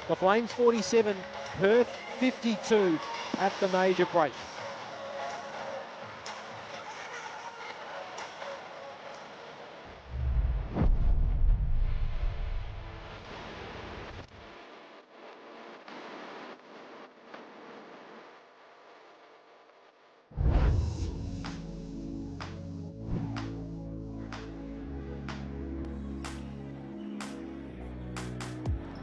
The Flames 47, Perth 52 at the major break.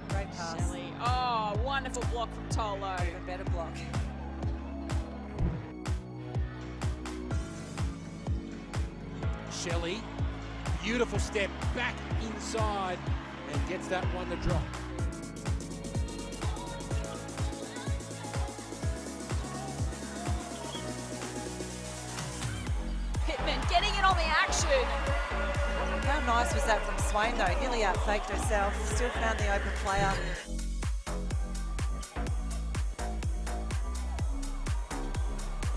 Great pass. Shelley. Oh, wonderful block from Tolo. Even better block. Shelley, beautiful step back inside and gets that one to drop. Pittman getting in on the action. How nice was that from Swain though? Nearly out-faked herself, still found the open player.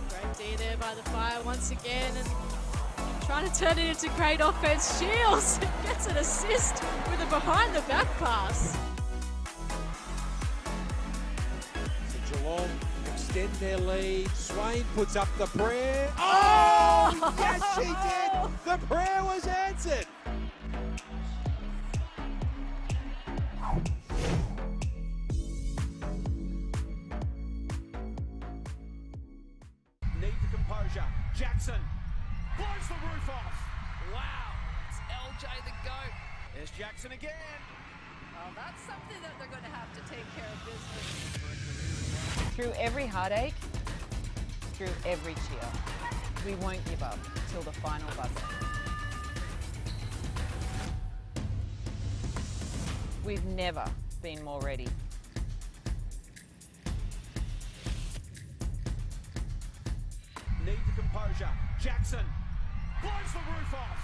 Great D there by the Fire once again, and trying to turn it into great offense. Shields gets an assist with a behind-the-back pass. So Geelong extend their lead. Swain puts up the prayer. Oh, yes she did. The prayer was answered. Need the composure. Jackson blows the roof off. Wow. It's LJ the GOAT. There's Jackson again. Well, that's something that they're going to have to take care of business. Through every heartache, through every cheer, we won't give up till the final buzzer. We've never been more ready. Need the composure. Jackson blows the roof off.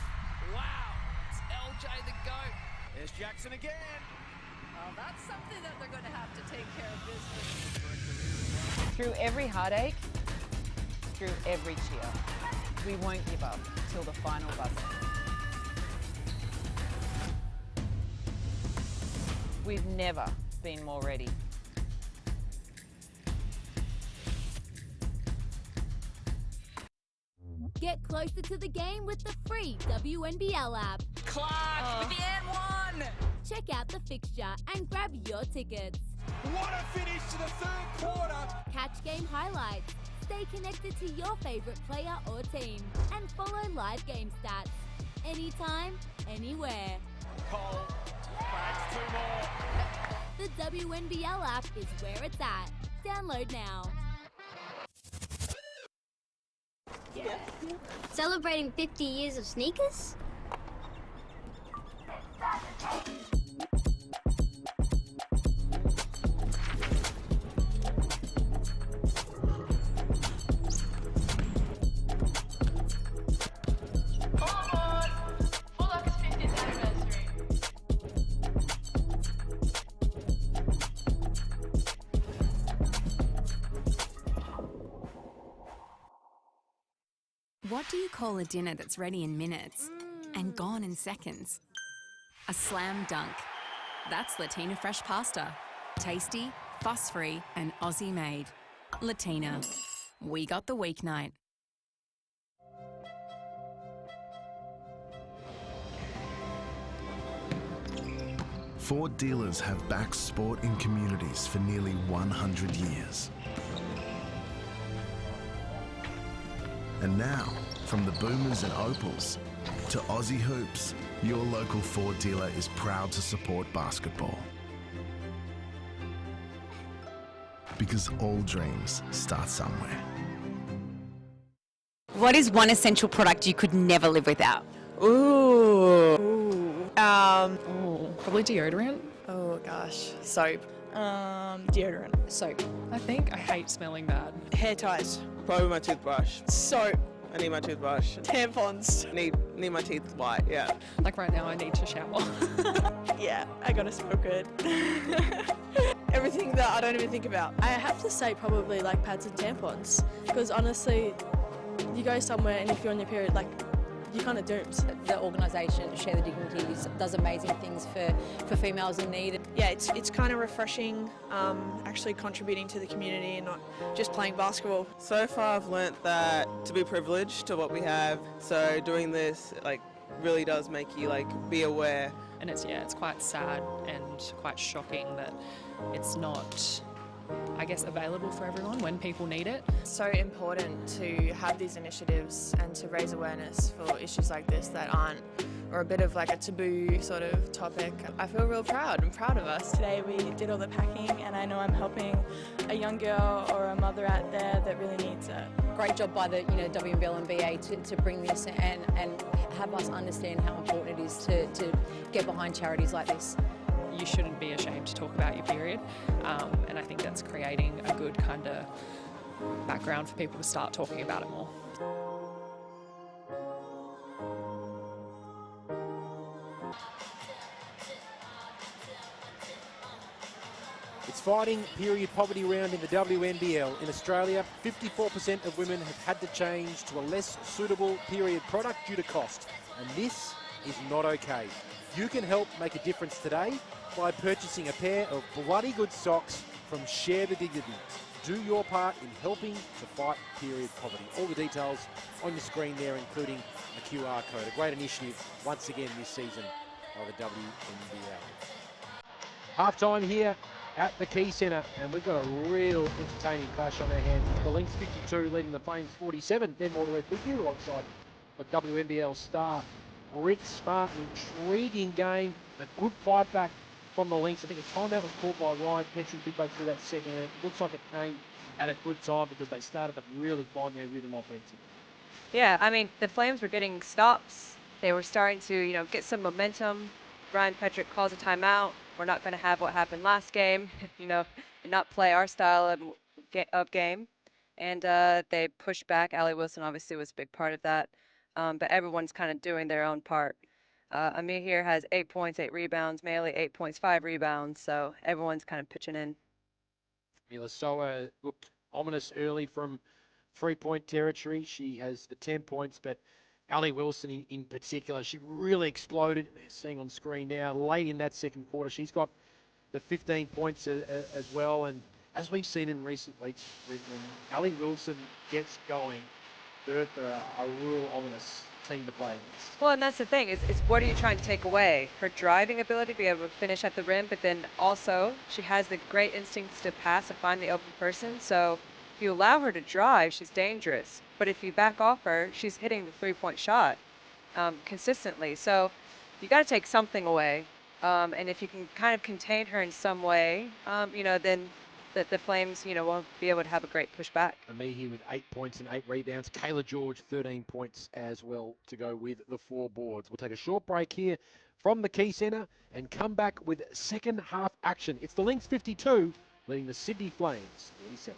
Wow. It's LJ the GOAT. There's Jackson again. Well, that's something that they're going to have to take care of business. Through every heartache, through every cheer, we won't give up till the final buzzer. We've never been more ready. Get closer to the game with the free WNBL app. Clark with the N1. Check out the fixture and grab your tickets. What a finish to the third quarter. Catch game highlights, stay connected to your favorite player or team, and follow live game stats. Anytime, anywhere. Cole cracks 2 more. The WNBL app is where it's at. Download now. Celebrating 50 years of sneakers? What do you call a dinner that's ready in minutes? and gone in seconds. A slam dunk. That's Latina fresh pasta. Tasty, fuss-free and Aussie made. Latina. We got the weeknight. Ford dealers have backed sport in communities for nearly 100 years. And now, from the Boomers and Opals to Aussie Hoops, your local Ford dealer is proud to support basketball. Because all dreams start somewhere. What is one essential product you could never live without? Probably deodorant. Oh gosh, soap. Deodorant. Soap. I think I hate smelling bad. Hair ties. Probably my toothbrush. Soap. I need my toothbrush. Tampons. Need my teeth white, yeah. Like right now I need to shower. Yeah, I gotta smell good. Everything that I don't even think about. I have to say probably like pads and tampons, because honestly, you go somewhere and if you're on your period, like, you're kind of doomed. The organisation, Share the Dignities, does amazing things for females in need. Yeah, it's kind of refreshing, actually contributing to the community and not just playing basketball. So far I've learnt that to be privileged to what we have, so doing this like really does make you like be aware. And it's quite sad and quite shocking that it's not, I guess, available for everyone when people need it. So important to have these initiatives and to raise awareness for issues like this that aren't, or a bit of like a taboo sort of topic. I feel real proud. I'm proud of us. Today we did all the packing and I know I'm helping a young girl or a mother out there that really needs it. Great job by the WNBL and BA to bring this and have us understand how important it is to get behind charities like this. You shouldn't be ashamed to talk about your period, and I think that's creating a good kind of background for people to start talking about it more. It's fighting period poverty round in the WNBL. In Australia, 54% of women have had to change to a less suitable period product due to cost. And this is not okay. You can help make a difference today by purchasing a pair of bloody good socks from Share the Dignity. Do your part in helping to fight period poverty. All the details on your screen there, including a QR code. A great initiative once again this season by the WNBL. Half-time here at the Quaycentre, and we've got a real entertaining clash on our hands. The Lynx 52 leading the Flames 47. Then more with you alongside the WNBL star Britt Smart. Intriguing game, a good fight back from the Lynx. I think a timeout was called by Ryan Petrie midway through that second. It looks like it came at a good time because they started to really find their rhythm offensively. Yeah, I mean, the Flames were getting stops. They were starting to, get some momentum. Ryan Petrie calls a timeout. We're not going to have what happened last game, and not play our style of game. And they pushed back. Allie Wilson obviously was a big part of that. But everyone's kind of doing their own part. Amir here has 8 points, 8 rebounds. Maley, 8 points, 5 rebounds. So everyone's kind of pitching in. Milasoa looked ominous early from three-point territory. She has the 10 points, but Allie Wilson in particular, she really exploded. Seeing on screen now, late in that second quarter, she's got the 15 points as well. And as we've seen in recent weeks, when Allie Wilson gets going, Perth are a real ominous team to play against. Well, and that's the thing, is what are you trying to take away? Her driving ability to be able to finish at the rim, but then also she has the great instincts to pass and find the open person. So if you allow her to drive, she's dangerous. But if you back off her, she's hitting the three-point shot consistently. So you got to take something away. And if you can kind of contain her in some way, then the Flames, won't be able to have a great pushback. Amihi with 8 points and 8 rebounds. Kayla George, 13 points as well to go with the 4 boards. We'll take a short break here from the Quaycentre and come back with second half action. It's the Lynx 52 leading the Sydney Flames 47.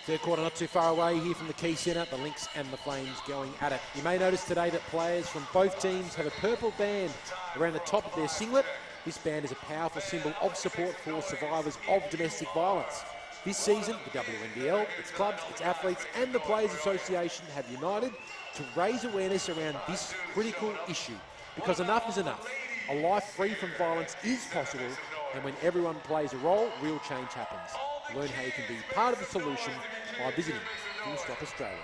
Third quarter not too far away here from the Quaycentre. The Lynx and the Flames going at it. You may notice today that players from both teams have a purple band around the top of their singlet. This band is a powerful symbol of support for survivors of domestic violence. This season, the WNBL, its clubs, its athletes and the Players Association have united to raise awareness around this critical issue. Because enough is enough. A life free from violence is possible, and when everyone plays a role, real change happens. Learn how you can be part of the solution by visiting Full Stop Australia.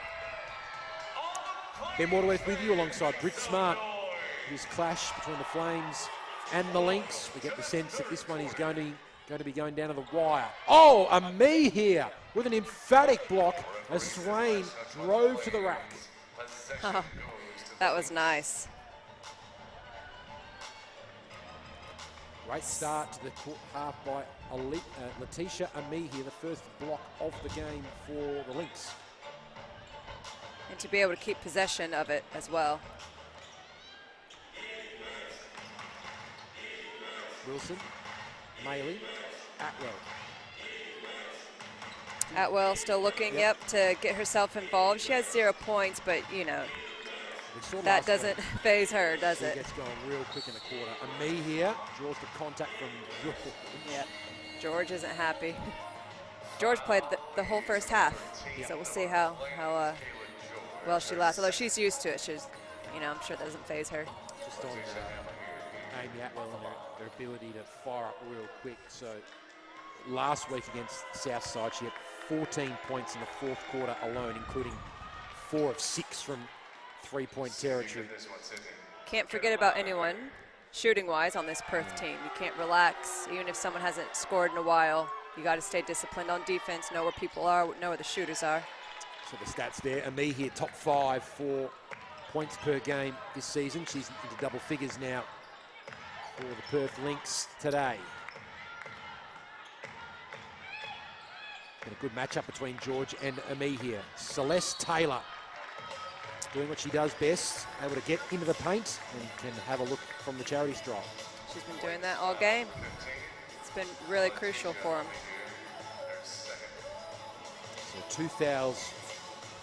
Ben Waterworth with you alongside Britt Smart. This clash between the Flames and the Lynx. We get the sense that this one is going to be going down to the wire. Oh, a me here with an emphatic block as Swain drove to the rack. Oh, that was nice. Great start to the half by Letitia Ami here, the first block of the game for the Lynx. And to be able to keep possession of it as well. Wilson, Maley, Atwell. Atwell still looking, yep, to get herself involved. She has 0 points, but, you know, that doesn't phase her, does it? She gets going real quick in the quarter. And me here draws the contact from George. Yep, George isn't happy. George played the whole first half, so we'll see how well she lasts. Although she's used to it, she's, you know, I'm sure that doesn't phase her. Just on Amy Atwell and her ability to fire up real quick. So last week against Southside, she had 14 points in the fourth quarter alone, including 4 of 6 from three-point territory. Can't forget about anyone shooting-wise on this Perth team. You can't relax, even if someone hasn't scored in a while. You got to stay disciplined on defense, know where people are, know where the shooters are. So the stats there, Ami here, top 5 for points per game this season. She's into double figures now for the Perth Lynx today. Been a good matchup between George and Ami here. Celeste Taylor doing what she does best, able to get into the paint and can have a look from the charity stripe. She's been doing that all game. It's been really crucial for him. So 2 fouls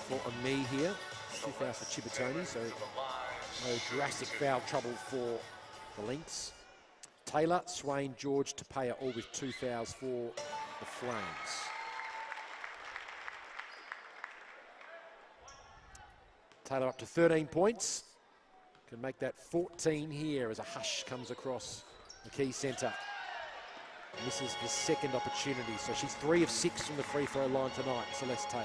for Ami here, 2 fouls for Chibatoni, so no drastic foul trouble for the Lynx. Taylor, Swain, George, Tapia all with 2 fouls for the Flames. Taylor up to 13 points. Can make that 14 here as a hush comes across the Quaycentre. Misses the second opportunity, so she's 3 of 6 from the free throw line tonight, Celeste Taylor.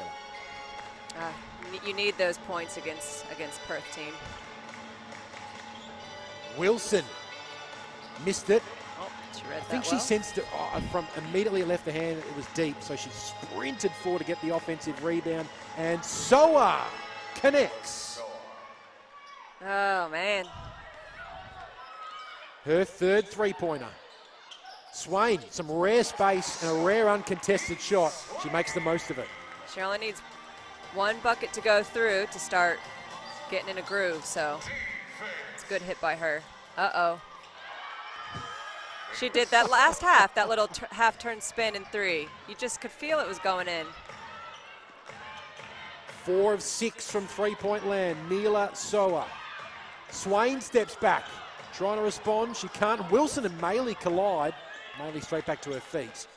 You need those points against Perth team. Wilson missed it. Oh, she read I think that she well. sensed it from immediately left the hand. It was deep, so she sprinted forward to get the offensive rebound, and Soa connects. Oh, man. Her third three-pointer. Swain, some rare space and a rare uncontested shot. She makes the most of it. She only needs 1 bucket to go through to start getting in a groove, so it's a good hit by her. Uh-oh. She did that last half, that little half-turn spin in 3. You just could feel it was going in. 4 of 6 from three-point land, Mila Soa. Swain steps back, trying to respond. She can't. Wilson and Maley collide. Maley straight back to her feet.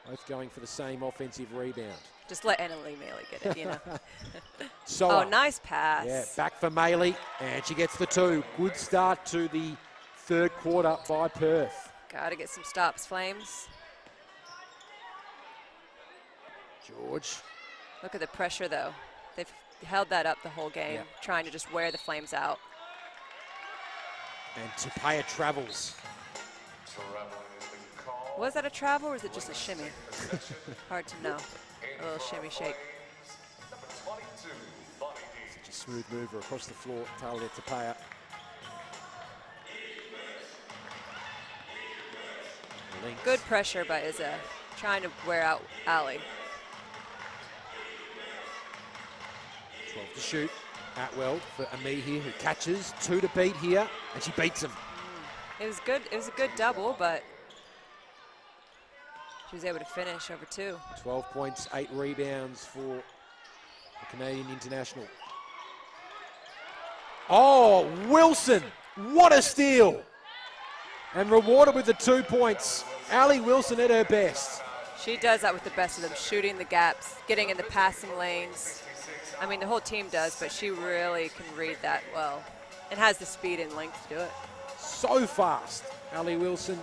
Both going for the same offensive rebound. Just let Annalie Maley get it, you know. Soa. Oh, nice pass. Yeah, back for Maley, and she gets the 2. Good start to the third quarter by Perth. Got to get some stops, Flames. George. Look at the pressure, though. They've held that up the whole game, trying to just wear the Flames out. And Tapia travels. Was that a travel or was it just a shimmy? Hard to know. A little shimmy shake. Such a smooth mover across the floor, Talia Tapia. Good pressure by Izza, trying to wear out Ali. 12 to shoot. Atwell for Ami here, who catches. 2 to beat here, and she beats him. It was good. It was a good double, but She was able to finish over 2. 12 points, 8 rebounds for the Canadian international. Oh, Wilson, what a steal. And rewarded with the 2 points. Allie Wilson at her best. She does that with the best of them, shooting the gaps, getting in the passing lanes. I mean, the whole team does, but she really can read that well and has the speed and length to do it. So fast, Allie Wilson.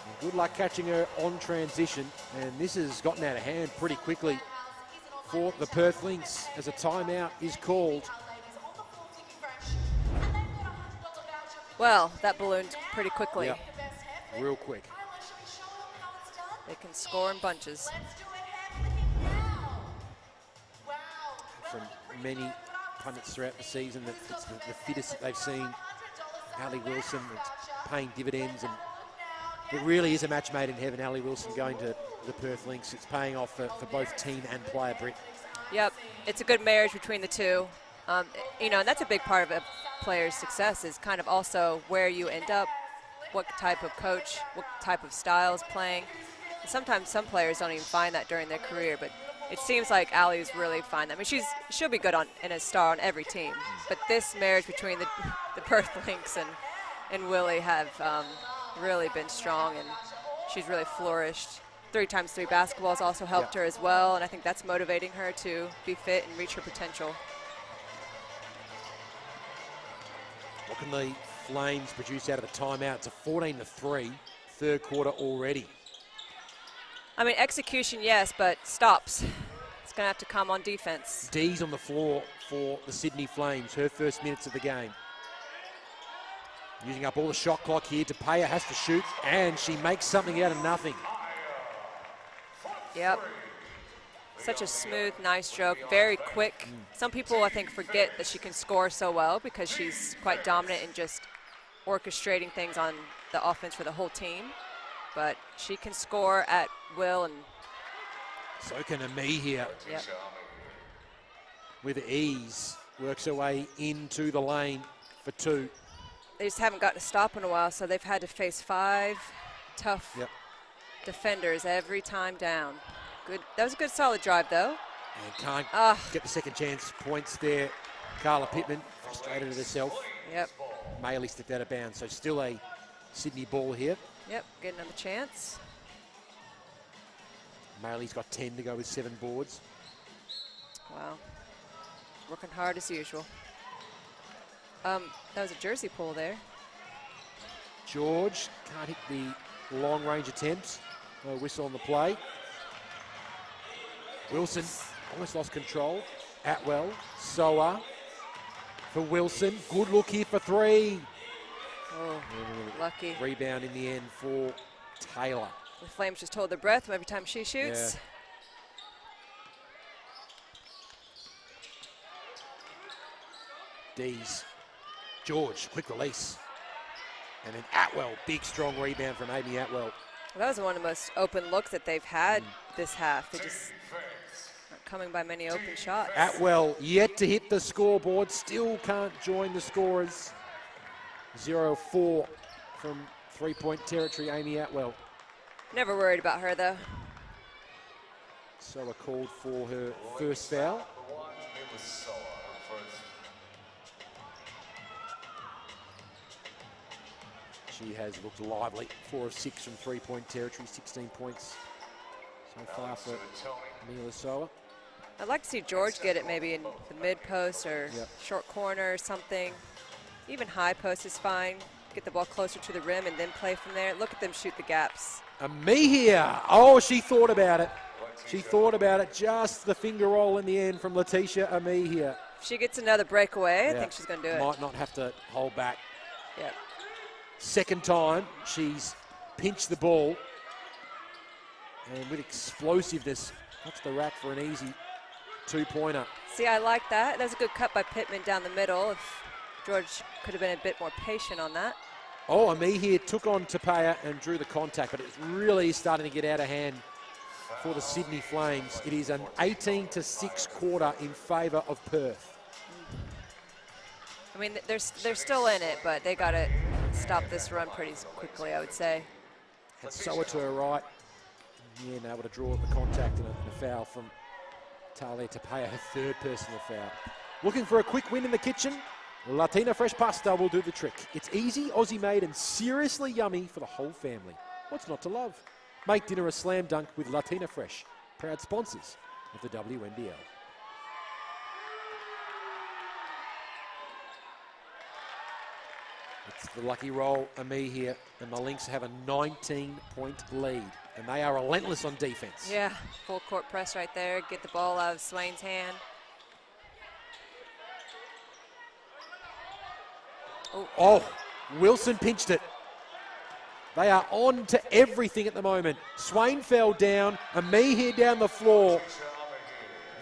And good luck catching her on transition. And this has gotten out of hand pretty quickly for the Perth Lynx as a timeout is called. Well, that ballooned pretty quickly. Yep. Real quick. They can score in bunches. From many pundits throughout the season that it's the fittest that they've seen. Allie Wilson, it's paying dividends, and it really is a match made in heaven. Allie Wilson going to the Perth Lynx. It's paying off for both team and player, Britt. Yep, it's a good marriage between the two. You know, and that's a big part of a player's success is kind of also where you end up, what type of coach, what type of styles playing. And sometimes some players don't even find that during their career, but it seems like Allie's really find that. I mean, she'll be good and a star on every team, but this marriage between the Perth Lynx and Willie have really been strong, and she's really flourished. 3x3 basketball has also helped her as well, and I think that's motivating her to be fit and reach her potential. What can the Flames produce out of the timeout? It's a 14-3, third quarter already. I mean, execution, yes, but stops. It's going to have to come on defense. Dee's on the floor for the Sydney Flames, her first minutes of the game. Using up all the shot clock here. Tapia has to shoot, and she makes something out of nothing. Yep. Such a smooth, nice stroke, very quick. Some people, I think, forget that she can score so well because she's quite dominant in just orchestrating things on the offense for the whole team. But she can score at will, and so can Ami here. Yep. With ease, works her way into the lane for 2. They just haven't gotten a stop in a while, so they've had to face 5 tough defenders every time down. Good. That was a good solid drive, though. And can't get the second chance points there. Carla Pittman frustrated at herself. Yep. Maley stepped out of bounds, so still a Sydney ball here. Yep, get another chance. Maley's got 10 to go with 7 boards. Wow. Working hard as usual. That was a jersey pull there. George can't hit the long range attempts. No whistle on the play. Wilson almost lost control. Atwell, Soa for Wilson. Good look here for 3. Oh, lucky. Rebound in the end for Taylor. The Flames just hold their breath every time she shoots. Yeah. Dees. George, quick release. And then Atwell, big strong rebound from Amy Atwell. That was one of the most open looks that they've had this half. They just aren't coming by many open shots. Atwell yet to hit the scoreboard, still can't join the scorers. 0-4 from three-point territory, Amy Atwell. Never worried about her, though. Soa called for her first foul. She has looked lively. 4 of 6 from three-point territory, 16 points so far for Mila Soa. I'd like to see George get it maybe in the mid-post or short corner or something. Even high post is fine. Get the ball closer to the rim and then play from there. Look at them shoot the gaps. Amihia. Oh, she thought about it. She thought about it. Just the finger roll in the end from Letitia Amihia. If she gets another breakaway, I think she's going to do it. Might not have to hold back. Yep. Second time she's pinched the ball. And with explosiveness, that's the rack for an easy 2-pointer. See, I like that. That was a good cut by Pittman down the middle. If George could have been a bit more patient on that. Oh, Amihia took on Tapia and drew the contact, but it's really starting to get out of hand for the Sydney Flames. It is an 18-6 quarter in favour of Perth. I mean, they're still in it, but they got to stop this run pretty quickly, I would say. And Soa to her right. Yeah, and able to draw the contact and a foul from Talia Tapia, her third personal foul. Looking for a quick win in the kitchen? Latina Fresh Pasta will do the trick. It's easy, Aussie made, and seriously yummy for the whole family. What's not to love? Make dinner a slam dunk with Latina Fresh, proud sponsors of the WNBL. It's the lucky roll, Ami here, and the Lynx have a 19-point lead, and they are relentless on defense. Yeah, full court press right there. Get the ball out of Swain's hand. Oh, Wilson pinched it. They are on to everything at the moment. Swain fell down, Ami here down the floor.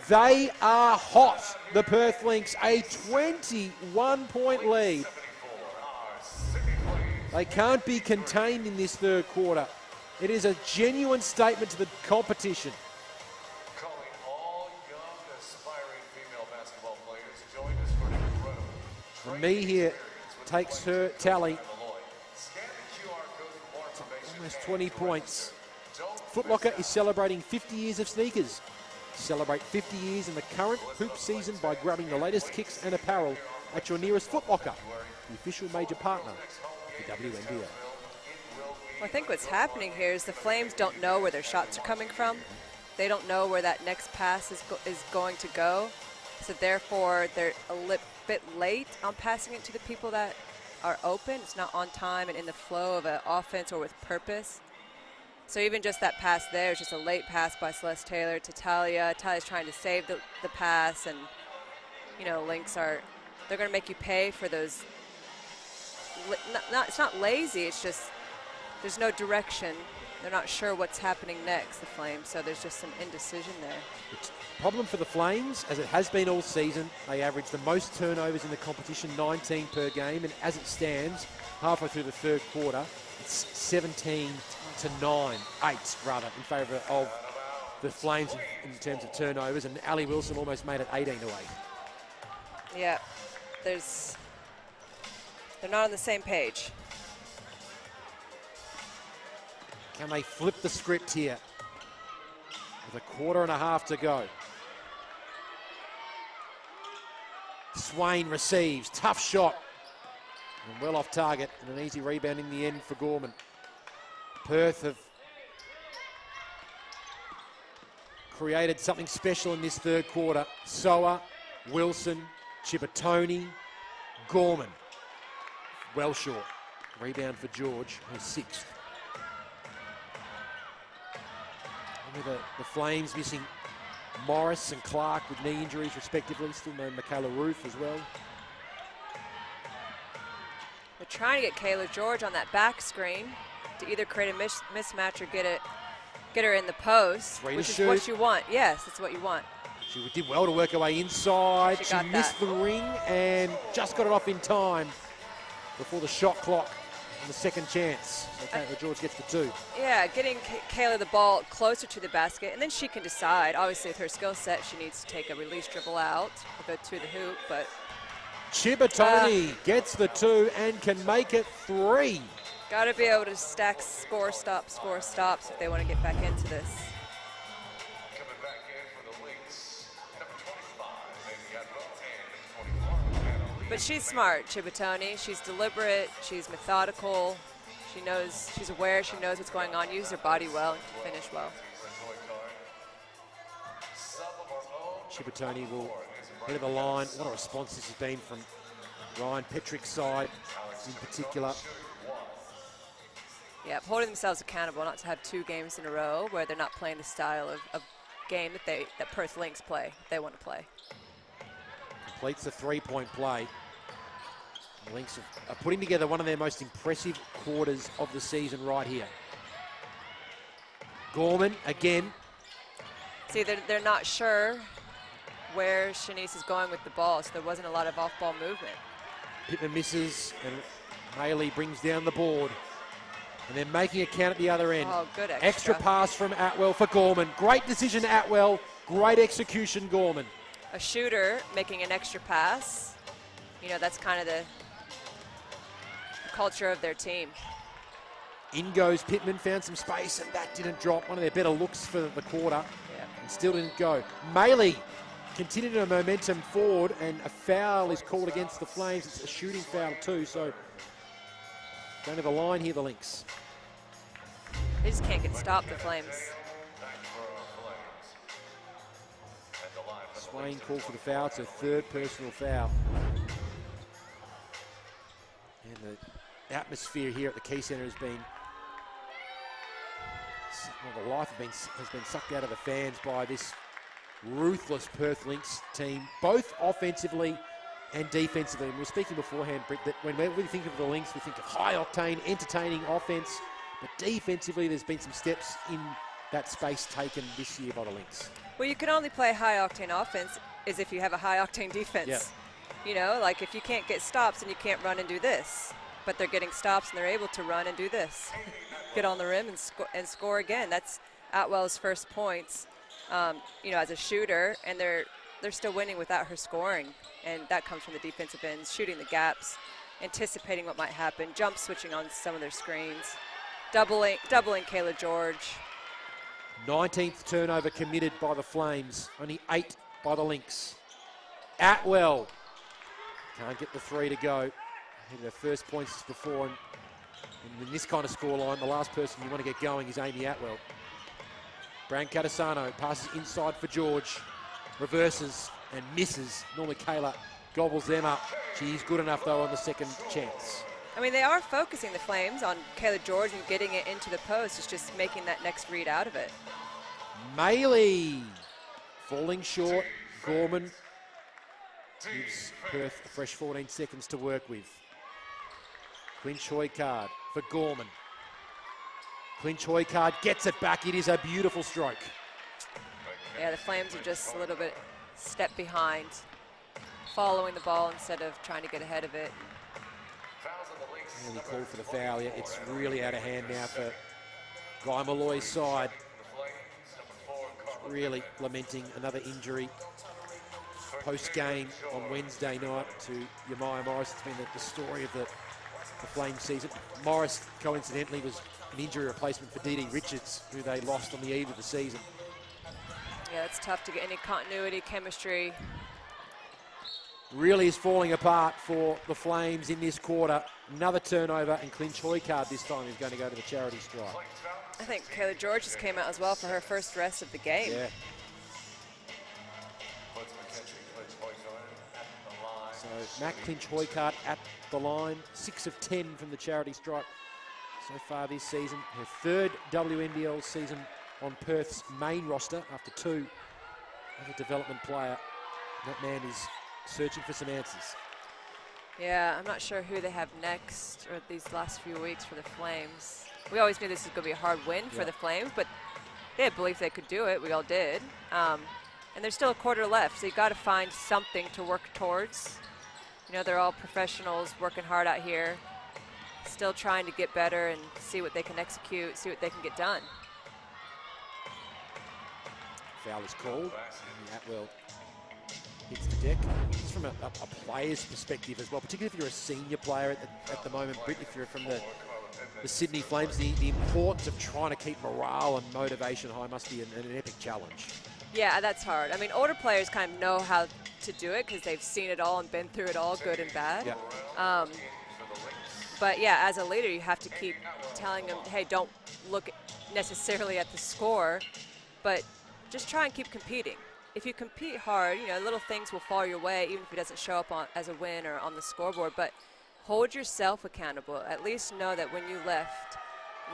They are hot, the Perth Lynx, a 21-point lead. They can't be contained in this third quarter. It is a genuine statement to the competition. Calling all young, aspiring female basketball players, join us for an incredible Ami here takes her tally. Scan the QR code for more information. Almost 20 points. Foot Locker is celebrating 50 years of sneakers. Celebrate 50 years in the current hoop season by grabbing the latest kicks and apparel at your nearest Foot Locker, the official major partner of the WNBL. Well, I think what's happening here is the Flames don't know where their shots are coming from. They don't know where that next pass is going to go. So therefore, they're a bit late on passing it to the people that are open. It's not on time and in the flow of an offense or with purpose. So even just that pass there is just a late pass by Celeste Taylor to Talia. Talia's trying to save the pass, and, you know, Lynx they're going to make you pay for those. It's not lazy, it's just there's no direction. They're not sure what's happening next, the Flames, so there's just some indecision there. It's a problem for the Flames, as it has been all season. They average the most turnovers in the competition, 19 per game, and as it stands, halfway through the third quarter, it's 17-9, 8 rather, in favour of the Flames in terms of turnovers, and Ali Wilson almost made it 18-8. Yeah, they're not on the same page. Can they flip the script here? With a quarter and a half to go. Swain receives, tough shot. And well off target, and an easy rebound in the end for Gorman. Perth have created something special in this third quarter. Soa, Wilson, Chibatoni, Gorman. Well short. Rebound for George, her sixth. And with the Flames missing Morris and Clark with knee injuries respectively. Still no Michaela Roof as well. They're trying to get Kayla George on that back screen to either create a mismatch or get her in the post, which is what you want. Yes, it's what you want. She did well to work her way inside. She missed that. the ring and just got it off in time before the shot clock on the second chance. So Kayla George gets the two. Yeah, getting Kayla the ball closer to the basket, and then she can decide. Obviously, with her skill set, she needs to take a release dribble out or go to the hoop, but Chibatoni gets the two and can make it three. got to be able to stack score stops if they want to get back into this. Coming back in for the Lynx, number 25, they got both hands, 24. But she's smart, Chibatoni. She's deliberate. She's methodical. She knows. She's aware. She knows what's going on. Uses her body well and can finish well. Chibatoni will head of the line. What a response this has been from Ryan Petrick's side in particular. Yeah, holding themselves accountable not to have 2 games in a row where they're not playing the style of game that Perth Lynx play. They want to play. Completes the three-point play. The Lynx are putting together one of their most impressive quarters of the season right here. Gorman again. See, they're not sure where Shanice is going with the ball, so there wasn't a lot of off-ball movement. Pittman misses, and Haley brings down the board. And they're making a count at the other end. Oh, good extra pass from Atwell for Gorman. Great decision, Atwell. Great execution, Gorman. A shooter making an extra pass. You know, that's kind of the culture of their team. In goes Pittman, found some space, and that didn't drop. One of their better looks for the quarter, and still didn't go. Maley continued a momentum forward, and a foul is called against the Flames. It's a shooting foul too, so going to the line here, the Lynx. They just can't get stopped, the Flames. Swain called for the foul. It's a third personal foul. And the atmosphere here at the Quaycentre has been, well, the life has been sucked out of the fans by this ruthless Perth Lynx team, both offensively and defensively. And we were speaking beforehand, Britt, that when we think of the Lynx, we think of high-octane, entertaining offense, but defensively there's been some steps in that space taken this year by the Lynx. Well, you can only play high-octane offense is if you have a high-octane defense. Yeah. You know, like if you can't get stops, then you can't run and do this. But they're getting stops and they're able to run and do this. Get on the rim and score again. That's Atwell's first points, you know, as a shooter, and they're still winning without her scoring. And that comes from the defensive ends, shooting the gaps, anticipating what might happen, jump switching on some of their screens, doubling Kayla George. 19th turnover committed by the Flames, only 8 by the Lynx. Atwell can't get the 3 to go. Hit her first points before, and in this kind of scoreline, the last person you want to get going is Amy Atwell. Brancatisano passes inside for George, reverses and misses. Normally Kayla gobbles them up. She's good enough though on the second chance. I mean, they are focusing the Flames on Kayla George and getting it into the post. It's just making that next read out of it. Maley falling short. Gorman gives Perth a fresh 14 seconds to work with. Clinch Hoycard for Gorman. Clinch Hoycard gets it back. It is a beautiful stroke. Yeah, the Flames are just a little bit step behind, following the ball instead of trying to get ahead of it. Really called for the foul. Yeah, it's really out of hand now for Guy Malloy's side. Really lamenting another injury post-game on Wednesday night to Yamaya Morris. It's been the story of the Flames season. Morris, coincidentally, was an injury replacement for Dee Richards, who they lost on the eve of the season. Yeah, it's tough to get any continuity, chemistry. Really is falling apart for the Flames in this quarter. Another turnover, and Clinch Hoycard this time is going to go to the charity strike. I think Kayla George just came out as well for her first rest of the game. Yeah. So Matt Clinch Hoycard at the line, 6 of 10 from the charity stripe so far this season. Her third WNBL season on Perth's main roster after 2 as a development player. That man is searching for some answers. Yeah, I'm not sure who they have next or these last few weeks for the Flames. We always knew this was going to be a hard win for the Flames, but they had belief they could do it. We all did. And there's still a quarter left, so you got to find something to work towards. You know, they're all professionals working hard out here, still trying to get better and see what they can execute, see what they can get done. Foul is called, and Atwell hits the deck. Just from a player's perspective as well, particularly if you're a senior player at the moment, Britt, if you're from the Sydney Flames, the importance of trying to keep morale and motivation high must be an epic challenge. Yeah, that's hard. I mean, older players kind of know how to do it because they've seen it all and been through it all, good and bad. Yeah. But yeah, as a leader, you have to keep telling them, hey, don't look necessarily at the score, but just try and keep competing. If you compete hard, you know, little things will fall your way, even if it doesn't show up as a win or on the scoreboard, but hold yourself accountable. At least know that when you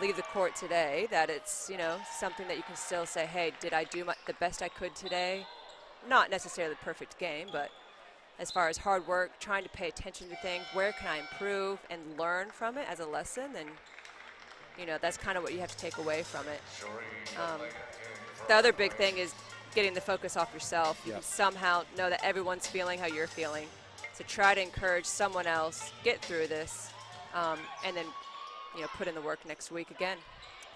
leave the court today, that it's, you know, something that you can still say, hey, did I do the best I could today? Not necessarily the perfect game, but as far as hard work, trying to pay attention to things, where can I improve and learn from it as a lesson, then, you know, that's kind of what you have to take away from it. The other big thing is getting the focus off yourself. You can somehow know that everyone's feeling how you're feeling. So try to encourage someone else, get through this, and then, you know, put in the work next week again.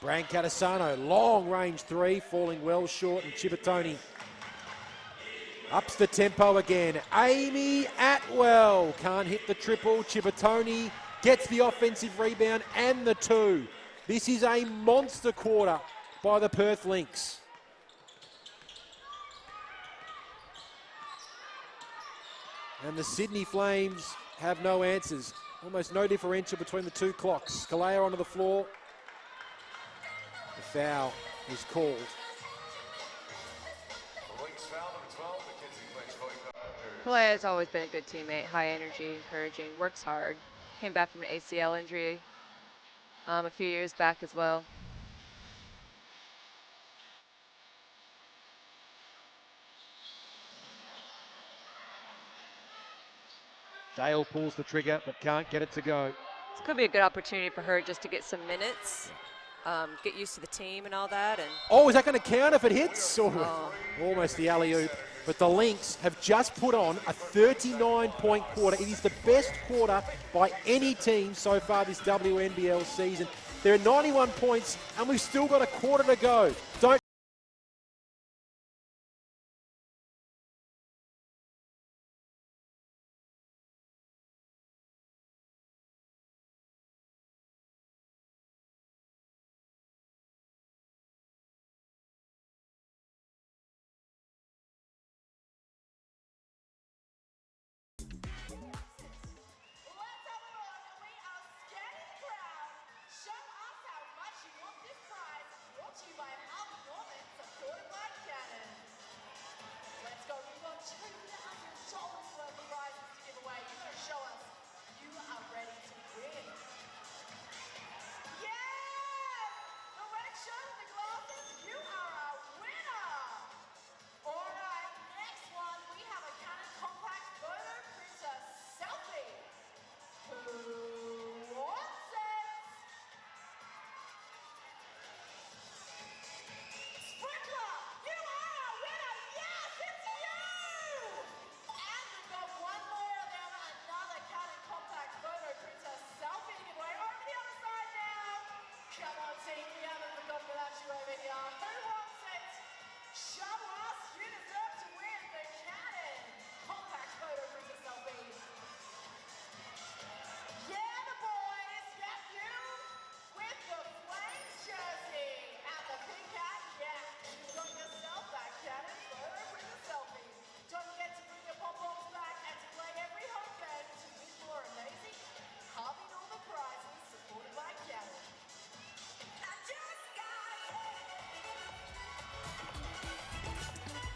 Brancatisano, long range 3, falling well short, and Ciabattoni ups the tempo again. Amy Atwell can't hit the triple. Ciabattoni gets the offensive rebound and the 2. This is a monster quarter by the Perth Lynx. And the Sydney Flames have no answers. Almost no differential between the two clocks. Kalea onto the floor. The foul is called. The Lynx foul number 12, Mackenzie plays Quaycentre. Kalea has always been a good teammate, high energy, encouraging, works hard. Came back from an ACL injury a few years back as well. Dale pulls the trigger but can't get it to go. It's going to be a good opportunity for her just to get some minutes, get used to the team and all that. And oh, is that going to count if it hits? Almost the alley-oop. But the Lynx have just put on a 39-point quarter. It is the best quarter by any team so far this WNBL season. There are 91 points, and we've still got a quarter to go. Don't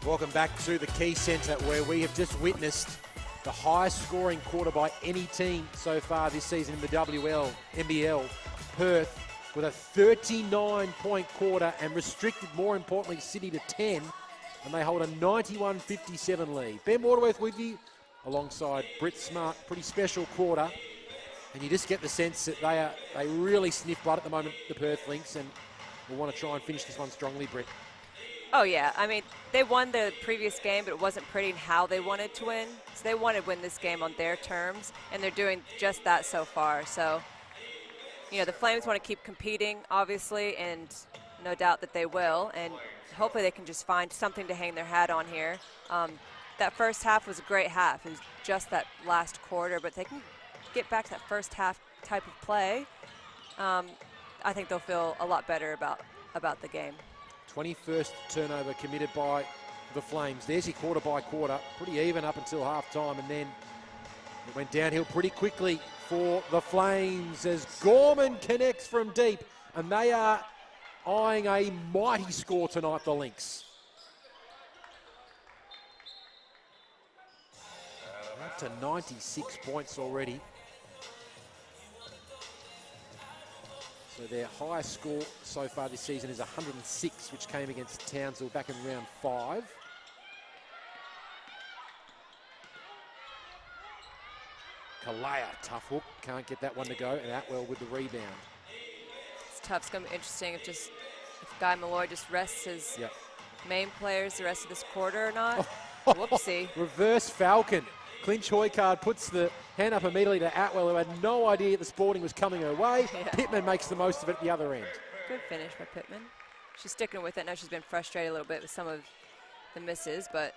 Welcome back to the Quaycentre, where we have just witnessed the highest scoring quarter by any team so far this season in the WNBL. Perth with a 39-point quarter and restricted, more importantly, City to 10, and they hold a 91-57 lead. Ben Waterworth with you alongside Britt Smart. Pretty special quarter, and you just get the sense that they really sniff blood at the moment, the Perth Lynx, and will want to try and finish this one strongly, Britt. oh yeah, I mean, they won the previous game, but it wasn't pretty in how they wanted to win. So they wanted to win this game on their terms, and they're doing just that so far. So, you know, the Flames want to keep competing, obviously, and no doubt that they will. And hopefully they can just find something to hang their hat on here. That first half was a great half. It was just that last quarter, but they can get back to that first half type of play. I think they'll feel a lot better about the game. 21st turnover committed by the Flames. There's your quarter by quarter. Pretty even up until half-time, and then it went downhill pretty quickly for the Flames as Gorman connects from deep, and they are eyeing a mighty score tonight, the Lynx. Up to 96 points already. So their highest score so far this season is 106, which came against Townsville back in round 5. Kalea, tough hook, can't get that one to go, and Atwell with the rebound. It's tough. It's going to be interesting if Guy Malloy just rests his main players the rest of this quarter or not. Whoopsie. Reverse Falcon. Clinch Hoycard puts the hand up immediately to Atwell, who had no idea the Sporting was coming her way. Pittman makes the most of it at the other end. Good finish by Pittman. She's sticking with it. I know she's been frustrated a little bit with some of the misses, but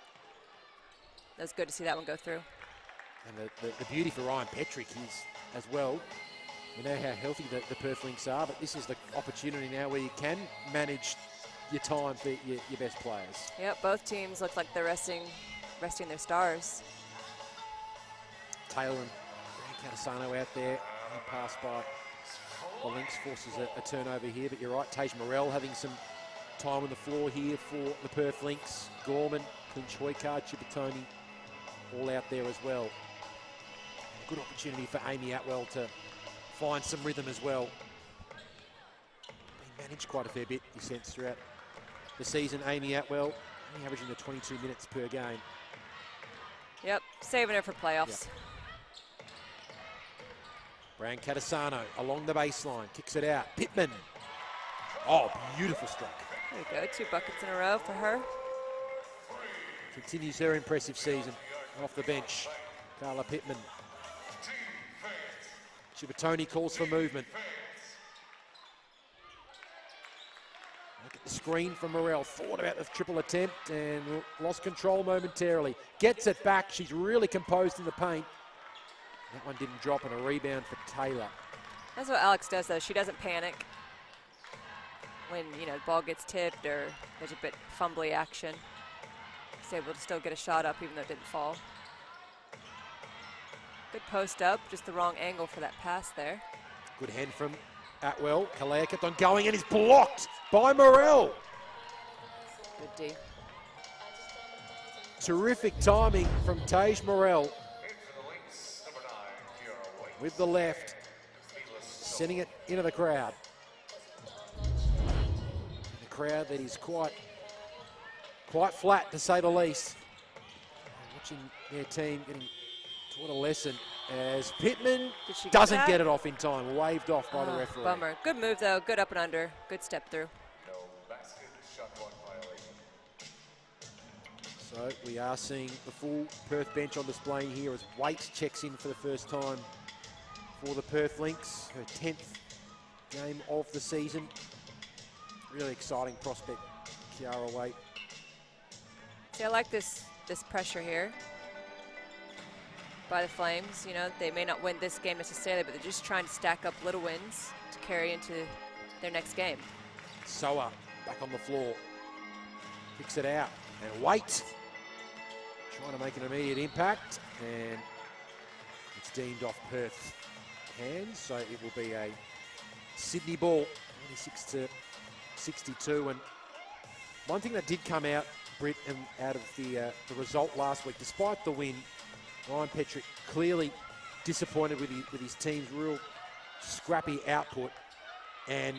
it was good to see that one go through. And the beauty for Ryan Petrick is, as well, We know how healthy the Perth Lynx are, but this is the opportunity now where you can manage your time for your best players. Yep, both teams look like they're resting their stars. Taylor and Catasano out there. Pass by the Lynx forces a turnover here, but you're right, Tage Morrell having some time on the floor here for the Perth Lynx. Gorman, Clinch Hoykard, Chippertoni, all out there as well. A good opportunity for Amy Atwell to find some rhythm as well. Been managed quite a fair bit, you sense, throughout the season. Amy Atwell only averaging the 22 minutes per game. Yep, saving her for playoffs. Yep. Brown Catasano along the baseline, kicks it out. Pittman. Oh, beautiful strike. There you go, 2 buckets in a row for her. Continues her impressive season off the bench. Carla Pittman. Chippertoni calls for movement. Look at the screen from Morrell. Thought about the triple attempt and lost control momentarily. Gets it back. She's really composed in the paint. That one didn't drop, and a rebound for Taylor. That's what Alex does, though. She doesn't panic when, you know, the ball gets tipped or there's a bit fumbly action. She's able to still get a shot up even though it didn't fall. Good post up, just the wrong angle for that pass there. Good hand from Atwell. Kalea kept on going and is blocked by Morrell. Good D. Terrific timing from Tage Morrell. With the left, sending it into the crowd. The crowd that is quite flat, to say the least. Watching their team getting taught a lesson as Pittman doesn't get it off in time, waved off by the referee. Bummer. Good move though, good up and under, good step through. No basket, shot clock violation. So we are seeing the full Perth bench on display here as Waite checks in for the first time for the Perth Lynx, her 10th game of the season. Really exciting prospect, Kiara Waite. See, I like this pressure here by the Flames. You know, they may not win this game necessarily, but they're just trying to stack up little wins to carry into their next game. Soa back on the floor, kicks it out, and Waite trying to make an immediate impact, and it's deemed off Perth's hands, so it will be a Sydney ball, 26-62. And one thing that did come out, Britt, and out of the result last week, despite the win, Ryan Petrick clearly disappointed with his team's real scrappy output, and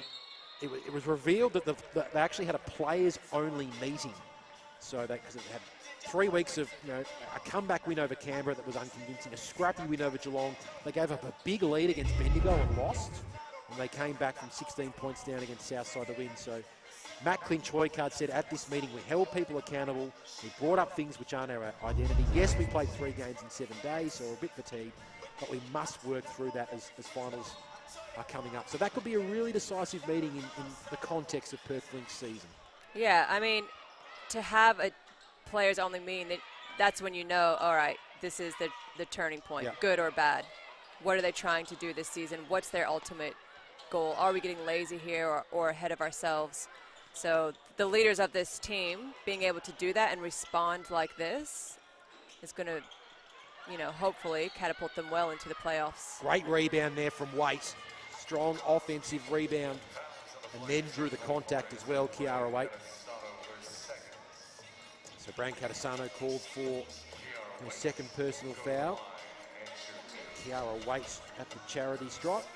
it was revealed that they actually had a players-only meeting. So because they had 3 weeks of a comeback win over Canberra that was unconvincing, a scrappy win over Geelong. They gave up a big lead against Bendigo and lost, and they came back from 16 points down against Southside to win. So Matt Clinch Hoykard said at this meeting, we held people accountable. We brought up things which aren't our identity. Yes, we played 3 games in 7 days, so we're a bit fatigued, but we must work through that as finals are coming up. So that could be a really decisive meeting in the context of Perth Lynx season. Yeah, I mean, to have a players-only meeting, that's when you know, all right, this is the turning point, good or bad. What are they trying to do this season? What's their ultimate goal? Are we getting lazy here or ahead of ourselves? So the leaders of this team being able to do that and respond like this is going to, hopefully catapult them well into the playoffs. Great rebound there from Waite. Strong offensive rebound, and then drew the contact as well, Kiara Waite. So Brown Catasano called for her second personal foul. Kiara Waite at the charity stripe.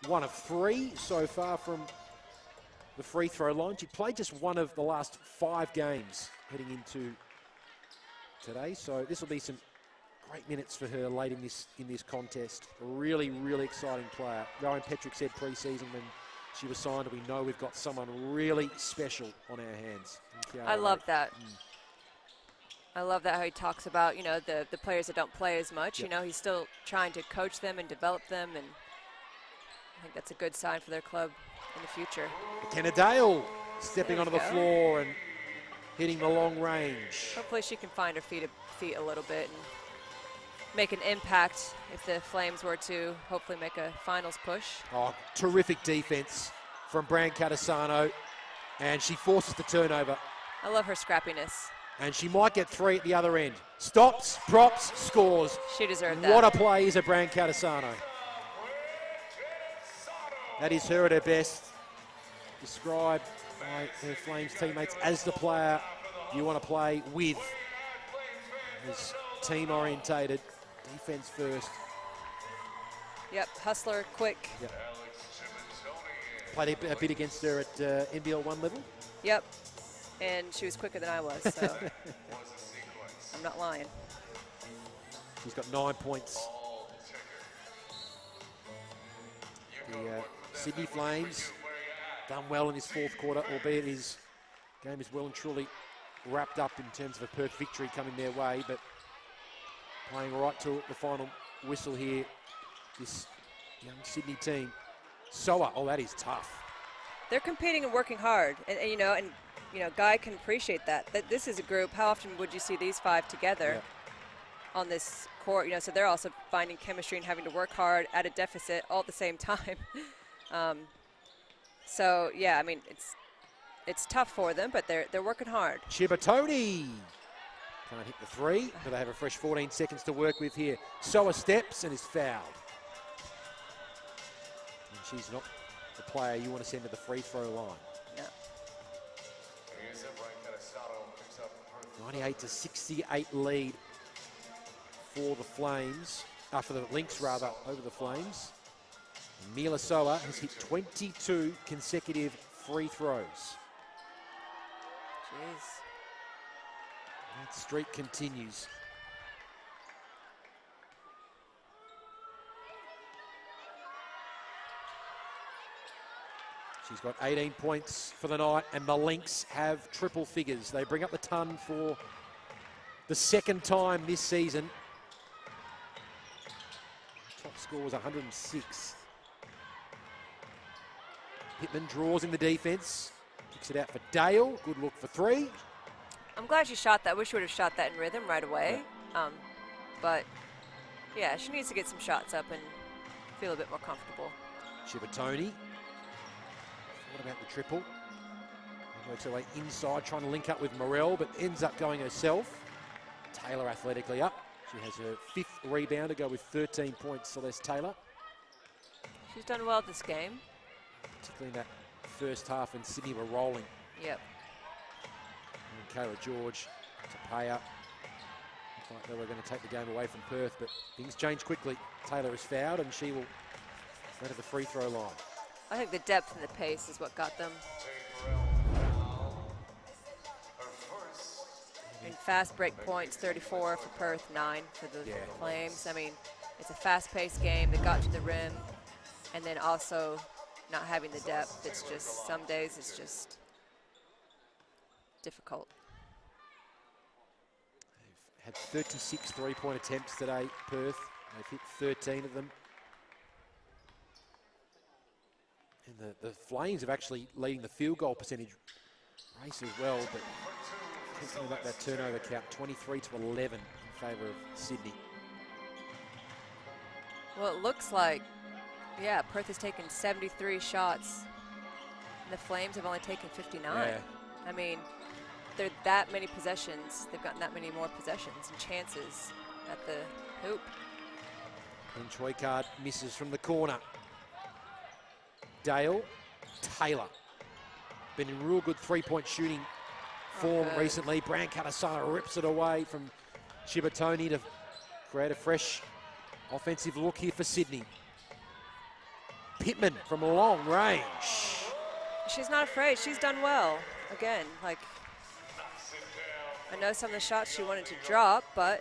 1 of 3 so far from the free throw line. She played just 1 of the last 5 games heading into today. So this will be some great minutes for her late in this contest. A really, really exciting player. Ryan Petrick said pre-season when she was signed, we know we've got someone really special on our hands. I love that. I love that how he talks about, the players that don't play as much. Yep. He's still trying to coach them and develop them, and I think that's a good sign for their club in the future. McKenna Dale stepping onto the floor and hitting the long range. Hopefully she can find her feet a little bit and make an impact if the Flames were to hopefully make a finals push. Oh, terrific defense from Brancatisano, and she forces the turnover. I love her scrappiness. And she might get 3 at the other end. Stops, props, scores. She deserved that. What a play is a Brancatisano. That is her at her best. Described by her Flames teammates as the player you want to play with. Is team orientated, defense first. Yep, hustler, quick. Yep. Played a bit against her at NBL 1 level. Yep, and she was quicker than I was, so I'm not lying. She's got 9 points. The Sydney Flames done well in this fourth quarter, albeit his game is well and truly wrapped up in terms of a Perth victory coming their way, but playing right to the final whistle here, this young Sydney team. Soa, oh, that is tough. They're competing and working hard, and you know, Guy can appreciate that. That this is a group. How often would you see these 5 together on this court? You know, so they're also finding chemistry and having to work hard at a deficit all at the same time. So yeah, I mean, it's tough for them, but they're working hard. Chibatoni can't hit the 3, but they have a fresh 14 seconds to work with here. Soa steps and is fouled. And she's not the player you want to send to the free throw line. Yeah. 98-68 lead for the Flames, for the Lynx rather, over the Flames. And Mila Soa has hit 22 consecutive free throws. Jeez. That streak continues. She's got 18 points for the night, and the Lynx have triple figures. They bring up the ton for the second time this season. Top score was 106. Pittman draws in the defense, kicks it out for Dale. Good look for 3. I'm glad she shot that. I wish she would have shot that in rhythm right away. But yeah, she needs to get some shots up and feel a bit more comfortable. Chibatoni. What about the triple? Works her way inside, trying to link up with Morel, but ends up going herself. Taylor athletically up. She has her 5th rebound to go with 13 points, Celeste Taylor. She's done well this game. Particularly in that first half when Sydney were rolling. Yep. And Kayla George to pay up. Looked like they were going to take the game away from Perth, but things change quickly. Taylor is fouled, and she will go to the free throw line. I think the depth and the pace is what got them. And fast break points, 34 for Perth, 9 for the Flames. I mean, it's a fast-paced game. They got to the rim, and then also not having the depth. It's just, some days it's just difficult. They've had 36 three-point attempts today, Perth. They've hit 13 of them. And the Flames have actually leading the field goal percentage race as well, but thinking about that turnover count, 23-11 in favour of Sydney. Well, it looks like, yeah, Perth has taken 73 shots, and the Flames have only taken 59. Yeah. I mean, they're that many possessions. They've gotten that many more possessions and chances at the hoop. And Quaycentre misses from the corner. Dale, Taylor, been in real good three-point shooting form recently. Brancatisano rips it away from Chibatoni to create a fresh offensive look here for Sydney. Pittman from long range. She's not afraid. She's done well. Again, like, I know some of the shots she wanted to drop, but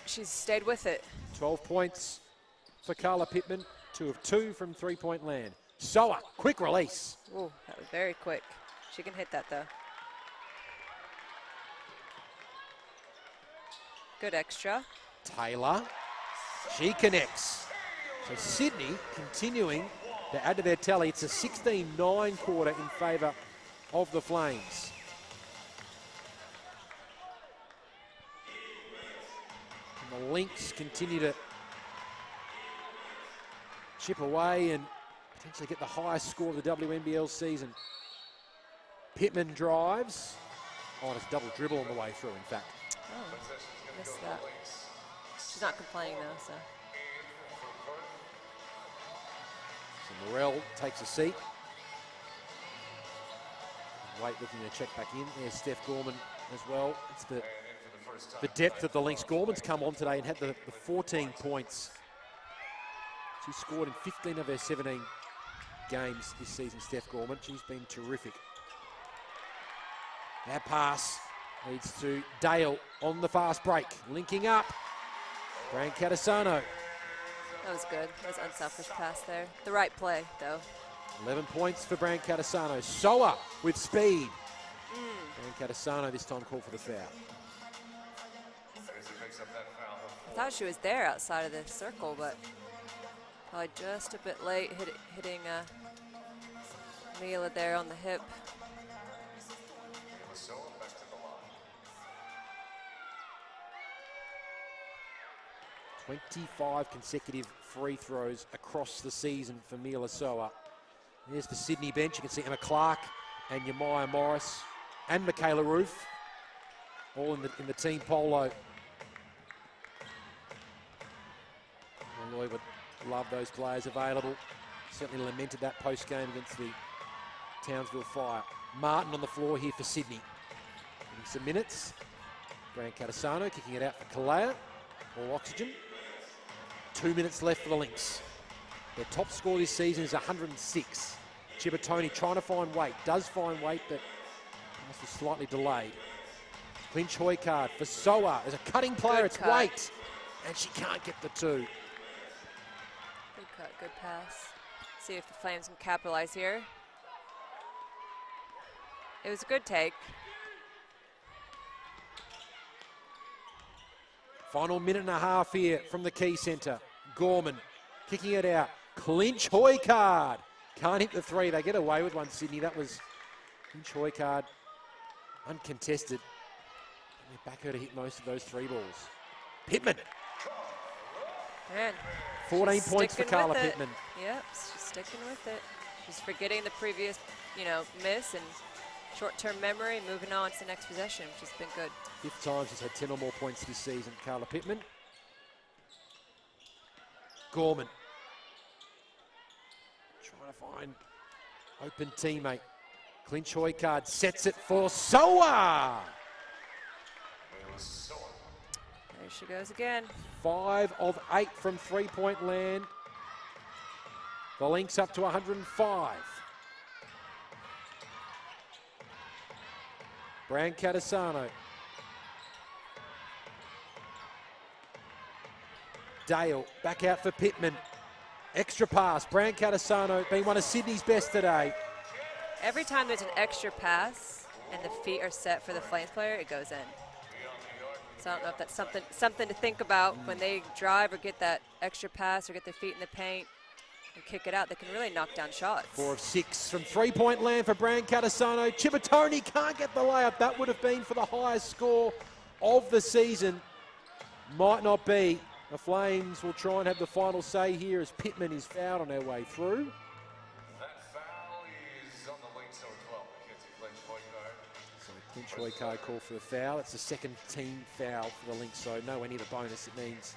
she's stayed with it. 12 points for Carla Pittman, 2 of 2 from three-point land. Soa, quick release. Ooh, that was very quick. She can hit that though. Good extra. Taylor, she connects. So Sydney continuing to add to their tally. It's a 16-9 quarter in favour of the Flames. And The Lynx continue to chip away and potentially get the highest score of the WNBL season. Pittman drives. Oh, and it's a double dribble on the way through, in fact. Oh, missed that. She's not complaining, though, so. So Morell takes a seat. Wait looking to check back in. There's Steph Gorman as well. It's the depth of the Lynx. Gorman's come on today and had the 14 points. She scored in 15 of her 17 games this season, Steph Gorman. She's been terrific. That pass leads to Dale on the fast break. Linking up. Brancatisano. That was good. That was an unselfish pass there. The right play, though. 11 points for Brancatisano. Soa with speed. Brancatisano this time called for the foul. I thought she was there outside of the circle, but probably just a bit late hitting Mila there on the hip. 25 consecutive free throws across the season for Mila Soa. There's the Sydney bench. You can see Emma Clark and Yamaya Morris and Michaela Roof all in the team polo. Lloyd would love those players available. Certainly lamented that post game against the Townsville Fire. Martin on the floor here for Sydney. Getting some minutes. Brancatisano kicking it out for Kalea. All oxygen. 2 minutes left for the Lynx. Their top score this season is 106. Chibatoni trying to find weight. Does find weight, but must be slightly delayed. Clinch Hoycard for Soa. As a cutting player, Good it's cut. weight. And she can't get the two. Good cut, good pass. See if the Flames can capitalize here. It was a good take. Final minute and a half here from the Quaycentre. Gorman kicking it out. Clinch Hoycard. Can't hit the three. They get away with one, Sydney. That was Clinch Hoycard uncontested. And they back her to hit most of those three balls. Pittman. Man, 14 she's points for sticking Carla with it. Pittman. Yep, she's sticking with it. She's forgetting the previous, miss and short-term memory, moving on to the next possession, which has been good. 5th time she's had 10 or more points this season, Carla Pittman. Gorman. Trying to find open teammate. Clinch Hoycard sets it for Soa. There she goes again. 5 of 8 from three-point land. The Lynx up to 105. Brancatisano. Dale back out for Pittman. Extra pass. Brancatisano being one of Sydney's best today. Every time there's an extra pass and the feet are set for the Flames player, it goes in. So I don't know if that's something to think about when they drive or get that extra pass or get their feet in the paint and kick it out. They can really knock down shots. 4 of 6 from three-point land for Brancatisano. Chibatoni can't get the layup. That would have been for the highest score of the season. Might not be. The Flames will try and have the final say here as Pittman is fouled on her way through. That foul is on the Lynx number 12, Mackenzie Clinch Hoycard. So Clinch Hoycard call for the foul. It's the second team foul for the Lynx, so nowhere near the bonus. It means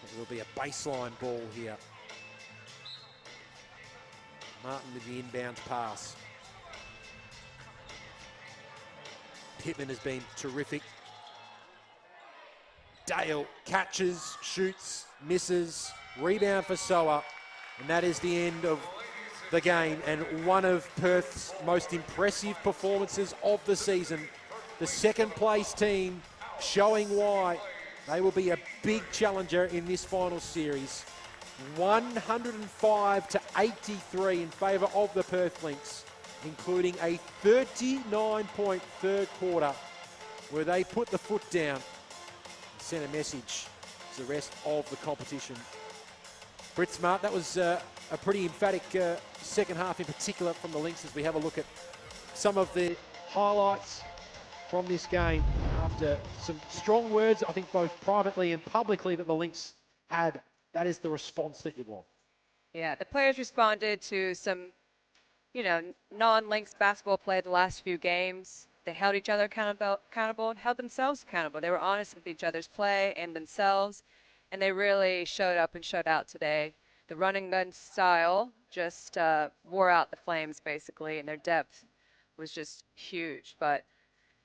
there will be a baseline ball here. Martin with the inbounds pass. Pittman has been terrific. Dale catches, shoots, misses, rebound for Soa, and that is the end of the game and one of Perth's most impressive performances of the season. The second place team showing why they will be a big challenger in this final series. 105-83 in favour of the Perth Lynx, including a 39-point third quarter where they put the foot down. Sent a message to the rest of the competition. Britt Smart, that was a pretty emphatic second half in particular from the Lynx as we have a look at some of the highlights from this game. After after some strong words, I think both privately and publicly, that the Lynx had. That is the response that you want. Yeah, the players responded to some, non-Lynx basketball play the last few games. They held each other accountable and held themselves accountable. They were honest with each other's play and themselves, and they really showed up and showed out today. The running gun style just wore out the Flames, basically, and their depth was just huge. But,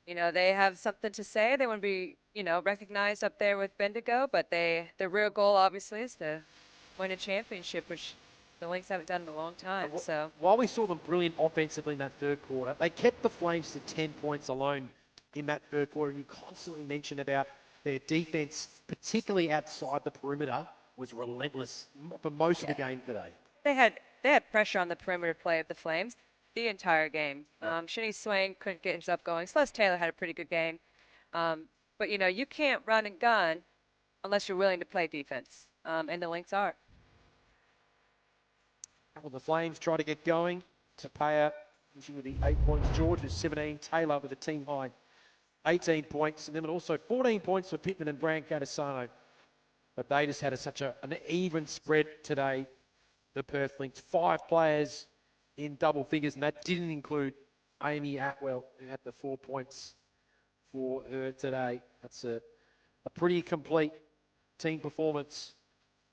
they have something to say. They want to be, recognized up there with Bendigo, but their real goal, obviously, is to win a championship, which the Lynx haven't done in a long time. So while we saw them brilliant offensively in that third quarter, they kept the Flames to 10 points alone in that third quarter. You constantly mentioned about their defense, particularly outside the perimeter, was relentless for most of the game today. They had pressure on the perimeter play of the Flames the entire game. Shinny Swain couldn't get himself going. Celeste Taylor had a pretty good game. But, you can't run and gun unless you're willing to play defense, and the Lynx are. Well, the Flames try to get going. Tapia with the 8 points. George is 17. Taylor with a team high 18 points. And then also 14 points for Pittman and Brancatisano. But they just had such an even spread today, the Perth Lynx. 5 players in double figures, and that didn't include Amy Atwell, who had the 4 points for her today. That's a pretty complete team performance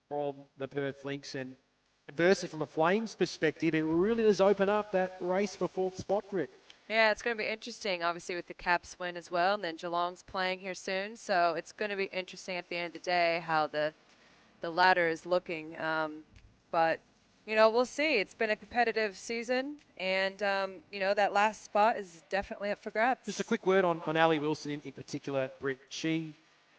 from the Perth Lynx. And conversely, from a Flames perspective, it really does open up that race for 4th spot for it. Yeah, it's going to be interesting, obviously, with the Caps win as well, and then Geelong's playing here soon. So it's going to be interesting at the end of the day how the ladder is looking. But, we'll see. It's been a competitive season, and, that last spot is definitely up for grabs. Just a quick word on Ali Wilson in particular, Britt.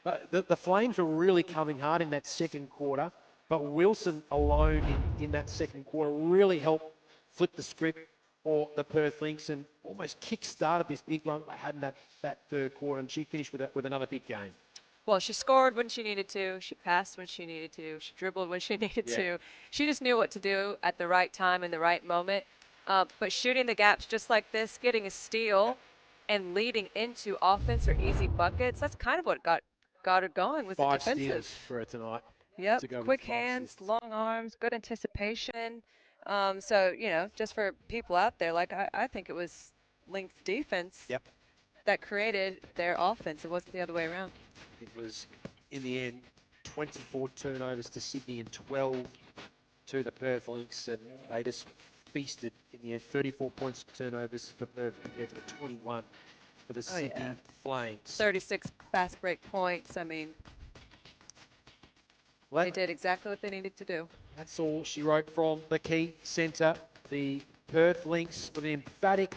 The Flames were really coming hard in that second quarter, but Wilson alone in that second quarter really helped flip the script for the Perth Lynx and almost kick-started this big run they had in that third quarter, and she finished with another big game. Well, she scored when she needed to. She passed when she needed to. She dribbled when she needed to. She just knew what to do at the right time in the right moment. But shooting the gaps just like this, getting a steal, and leading into offense or easy buckets, that's kind of what got her going, was the defensive. 5 steals for her tonight. Yep, quick hands, long arms, good anticipation. So, just for people out there, I think it was Lynx defense that created their offense. It wasn't the other way around. It was, in the end, 24 turnovers to Sydney and 12 to the Perth Lynx, and they just feasted in the end. 34 points turnovers for Perth compared to the 21 for the Sydney Flames. 36 fast break points. I mean, they did exactly what they needed to do. That's all she wrote from the Quaycentre. The Perth Lynx with an emphatic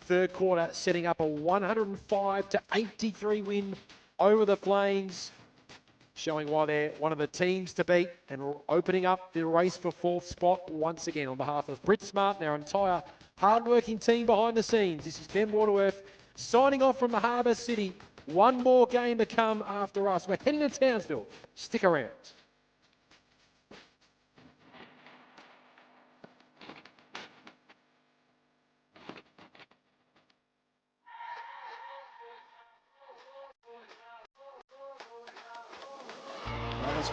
third quarter, setting up a 105-83 win over the Flames, showing why they're one of the teams to beat and opening up the race for 4th spot once again. On behalf of Britt Smart and our entire hard-working team behind the scenes, this is Ben Waterworth signing off from the Harbour City. One more game to come after us. We're heading to Townsville. Stick around.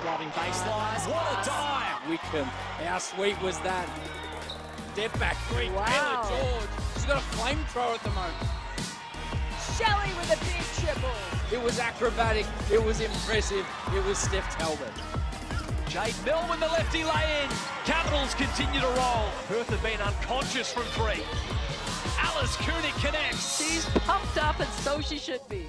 Driving baseline. What a dive! Wickham. How sweet was that? Step back three. Wow. Taylor George. She's got a flamethrower at the moment. Shelley with a big triple. It was acrobatic. It was impressive. It was Steph Talbot. Jade Melvin, the lefty lay in. Capitals continue to roll. Perth have been unconscious from 3. Alice Koenig connects. She's pumped up, and so she should be.